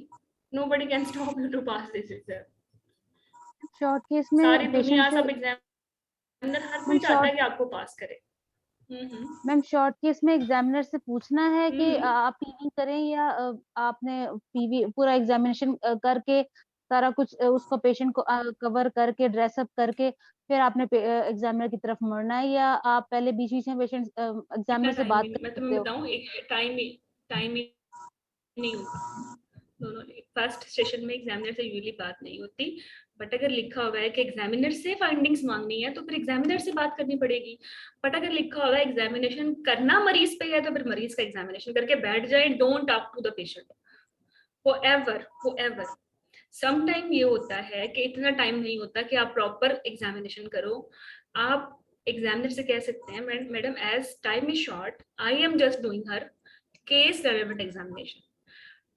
nobody can stop you to pass this exam। Short case में सारी दुनिया पेशेंट सब एग्जामिनर हर कोई चाहता है कि आपको पास करे। मैम शॉर्ट केस में एग्जामिनर से पूछना है कि हम्म। आप पीवी करें या आपने पीवी पूरा एग्जामिनेशन करके सारा कुछ उसको पेशेंट को कवर करके ड्रेसअप करके फिर आपने एग्जामिनर की तरफ मुड़ना है, या आप पहले बीच बीच में पेशेंट एग्जामिनर से बात कर मैं सकते तुम्हें हो? बताऊं, एक टाइम ही नहीं होता दोनों। फर्स्ट सेशन में एग्जामिनर से यूजुअली बात नहीं होती, बट अगर लिखा हुआ है कि एग्जामिनर से फाइंडिंग्स मांगनी है तो फिर एग्जामिनर से बात करनी पड़ेगी। बट अगर लिखा हुआ है एग्जामिनेशन करना मरीज पे है तो फिर मरीज का एग्जामिनेशन करके बैठ जाए, don't talk to the patient forever। Some time ये होता है कि इतना टाइम नहीं होता कि आप प्रॉपर एग्जामिनेशन करो। आप एग्जामिनर से कह सकते हैं madam as time is short, I am just doing her case relevant examination.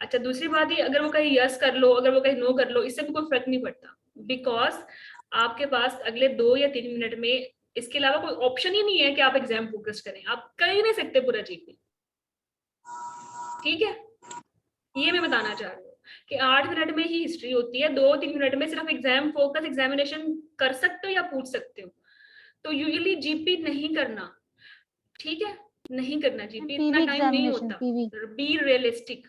अच्छा दूसरी बात ही, अगर वो कहीं यस कर लो, अगर वो कहीं नो कर लो, इससे भी कोई फर्क नहीं पड़ता, बिकॉज आपके पास अगले 2 या 3 मिनट में इसके अलावा कोई ऑप्शन ही नहीं है कि आप एग्जाम फोकस करें, आप कर ही नहीं सकते पूरा जीवन। ठीक है, ये मैं बताना चाह रही हूँ कि 8 मिनट में ही हिस्ट्री होती है, 2-3 मिनट में सिर्फ एग्जाम फोकस एग्जामिनेशन कर सकते हो या पूछ सकते हो। तो यूजुअली जीपी नहीं करना, ठीक है, नहीं करना जीपी, इतना टाइम नहीं होता। Be realistic.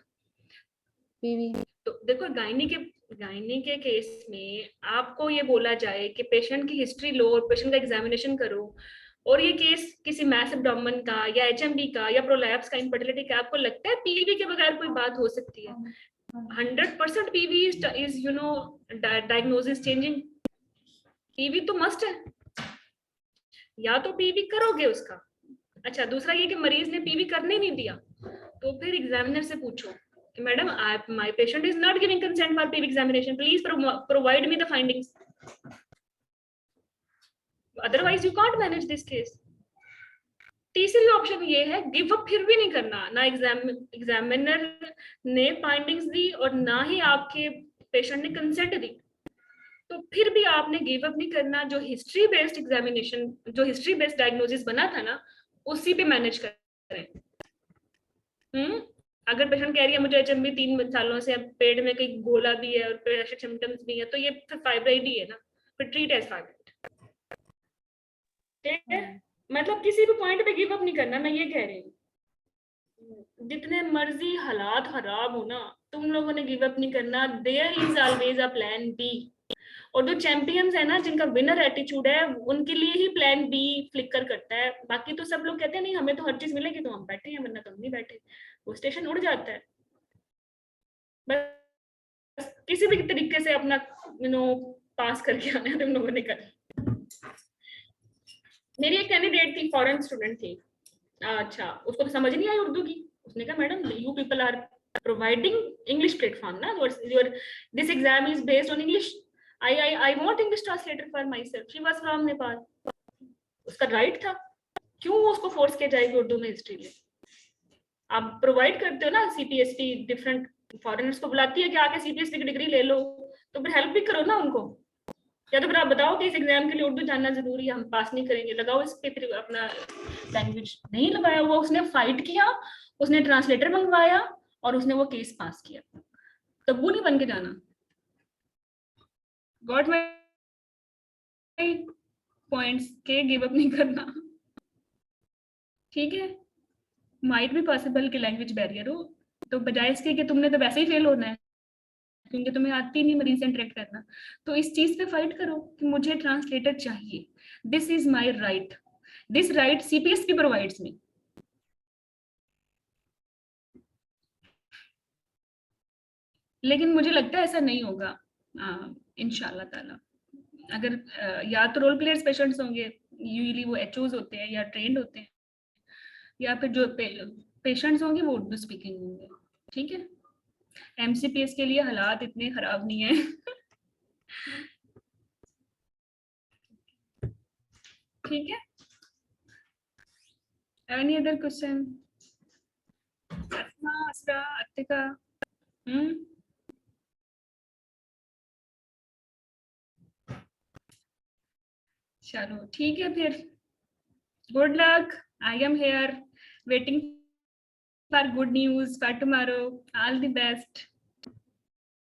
तो देखो गायनी के केस में आपको ये बोला जाए कि पेशेंट की हिस्ट्री लो और पेशेंट का एग्जामिनेशन करो, और ये केस किसी मैस एब्डोमेन का या एचएमबी का या प्रोलैप्स का, इनफर्टिलिटी का, आपको लगता है पीवी के बगैर कोई बात हो सकती है? 100% PV is you know diagnosis changing. PV तो मस्ट है, या तो पीवी करोगे उसका। अच्छा, दूसरा ये कि मरीज ने पीवी करने नहीं दिया, तो फिर एग्जामिनर से पूछो कि madam my patient is not giving consent for PV examination, please provide me the findings, otherwise you can't manage this case. तीसरी ऑप्शन ये है गिव अप, फिर भी नहीं करना, ना एग्जामिनर ने फाइंडिंग्स दी और ना ही आपके पेशेंट ने कंसेंट दी, तो फिर भी आपने गिव अप नहीं करना। जो हिस्ट्री बेस्ड एग्जामिनेशन, जो हिस्ट्री बेस्ड डायग्नोसिस बना था ना, उसी पे मैनेज करें। अगर पेशेंट कह रही है मुझे एचएमबी 3 सालों से, पेट में कहीं गोला भी है और पेरासिक सिम्टम्स भी है, तो ये फिर फाइब्राइड ही है ना, फिर ट्रीट एज फाइब्राइड। ठीक है, मतलब किसी भी पॉइंट पे गिव अप नहीं करना, मैं ये कह रही हूँ। जितने मर्जी हालात खराब हो ना, तुम लोगों ने गिव अप नहीं करना, there is always a plan B. और जो चैंपियंस है ना, जिनका विनर एटीट्यूड है, उनके लिए ही प्लान बी फ्लिकर करता है। बाकी तो सब लोग कहते हैं नहीं हमें तो हर चीज मिलेगी तो हम बैठे हैं, वरना तो हम नहीं बैठे। वो स्टेशन उड़ जाता है। बस किसी भी तरीके से अपना पास करके आना है तुम लोगों ने कर। मेरी एक कैंडिडेट थी, फॉरेन स्टूडेंट थी। अच्छा, उसको तो समझ नहीं आई उर्दू की। उसने कहा madam you people are providing English platform ना, your this exam is based on English, I want English translator for myself. She was from Nepal. उसका राइट था, क्यों उसको फोर्स किया जाएगा उर्दू में हिस्ट्री में? आप प्रोवाइड करते हो ना सीपीएसटी, डिफरेंट फॉरेनर्स को बुलाती है कि आके सीपीएसटी की डिग्री ले लो, तो फिर हेल्प भी करो ना उनको। या तो फिर आप बताओ कि इस एग्जाम के लिए उर्दू जानना जरूरी है, हम पास नहीं करेंगे, लगाओ इस पे फिर अपना लैंग्वेज। नहीं लगाया हुआ, उसने फाइट किया, उसने ट्रांसलेटर मंगवाया और उसने वो केस पास किया। तब्बू नहीं बन के जाना। गॉट माय पॉइंट्स के गिव अप नहीं करना, ठीक है। माइट भी पॉसिबल कि लैंग्वेज बैरियर हो, तो बजाय इसके कि तुमने तो वैसे ही फेल होना है क्योंकि तुम्हें आती नहीं मरीज से इंटरेक्ट करना, तो इस चीज पे फाइट करो कि मुझे ट्रांसलेटर चाहिए, this is my right, this right CPS भी प्रोवाइड्स मी। लेकिन मुझे लगता है ऐसा नहीं होगा इंशाल्लाह ताला। अगर या तो रोल प्लेयर्स पेशेंट्स होंगे, यूजुअली वो एचओज होते हैं या ट्रेंड होते हैं, या फिर जो पेशेंट्स होंगे वो उर्दू स्पीकिंग होंगे, ठीक है। एमसीपीएस के लिए हालात इतने खराब नहीं है। ठीक है, एनी अदर क्वेश्चन? असरा, अतिका, चलो ठीक है फिर, good luck, I am here waiting for good news for tomorrow, all the best।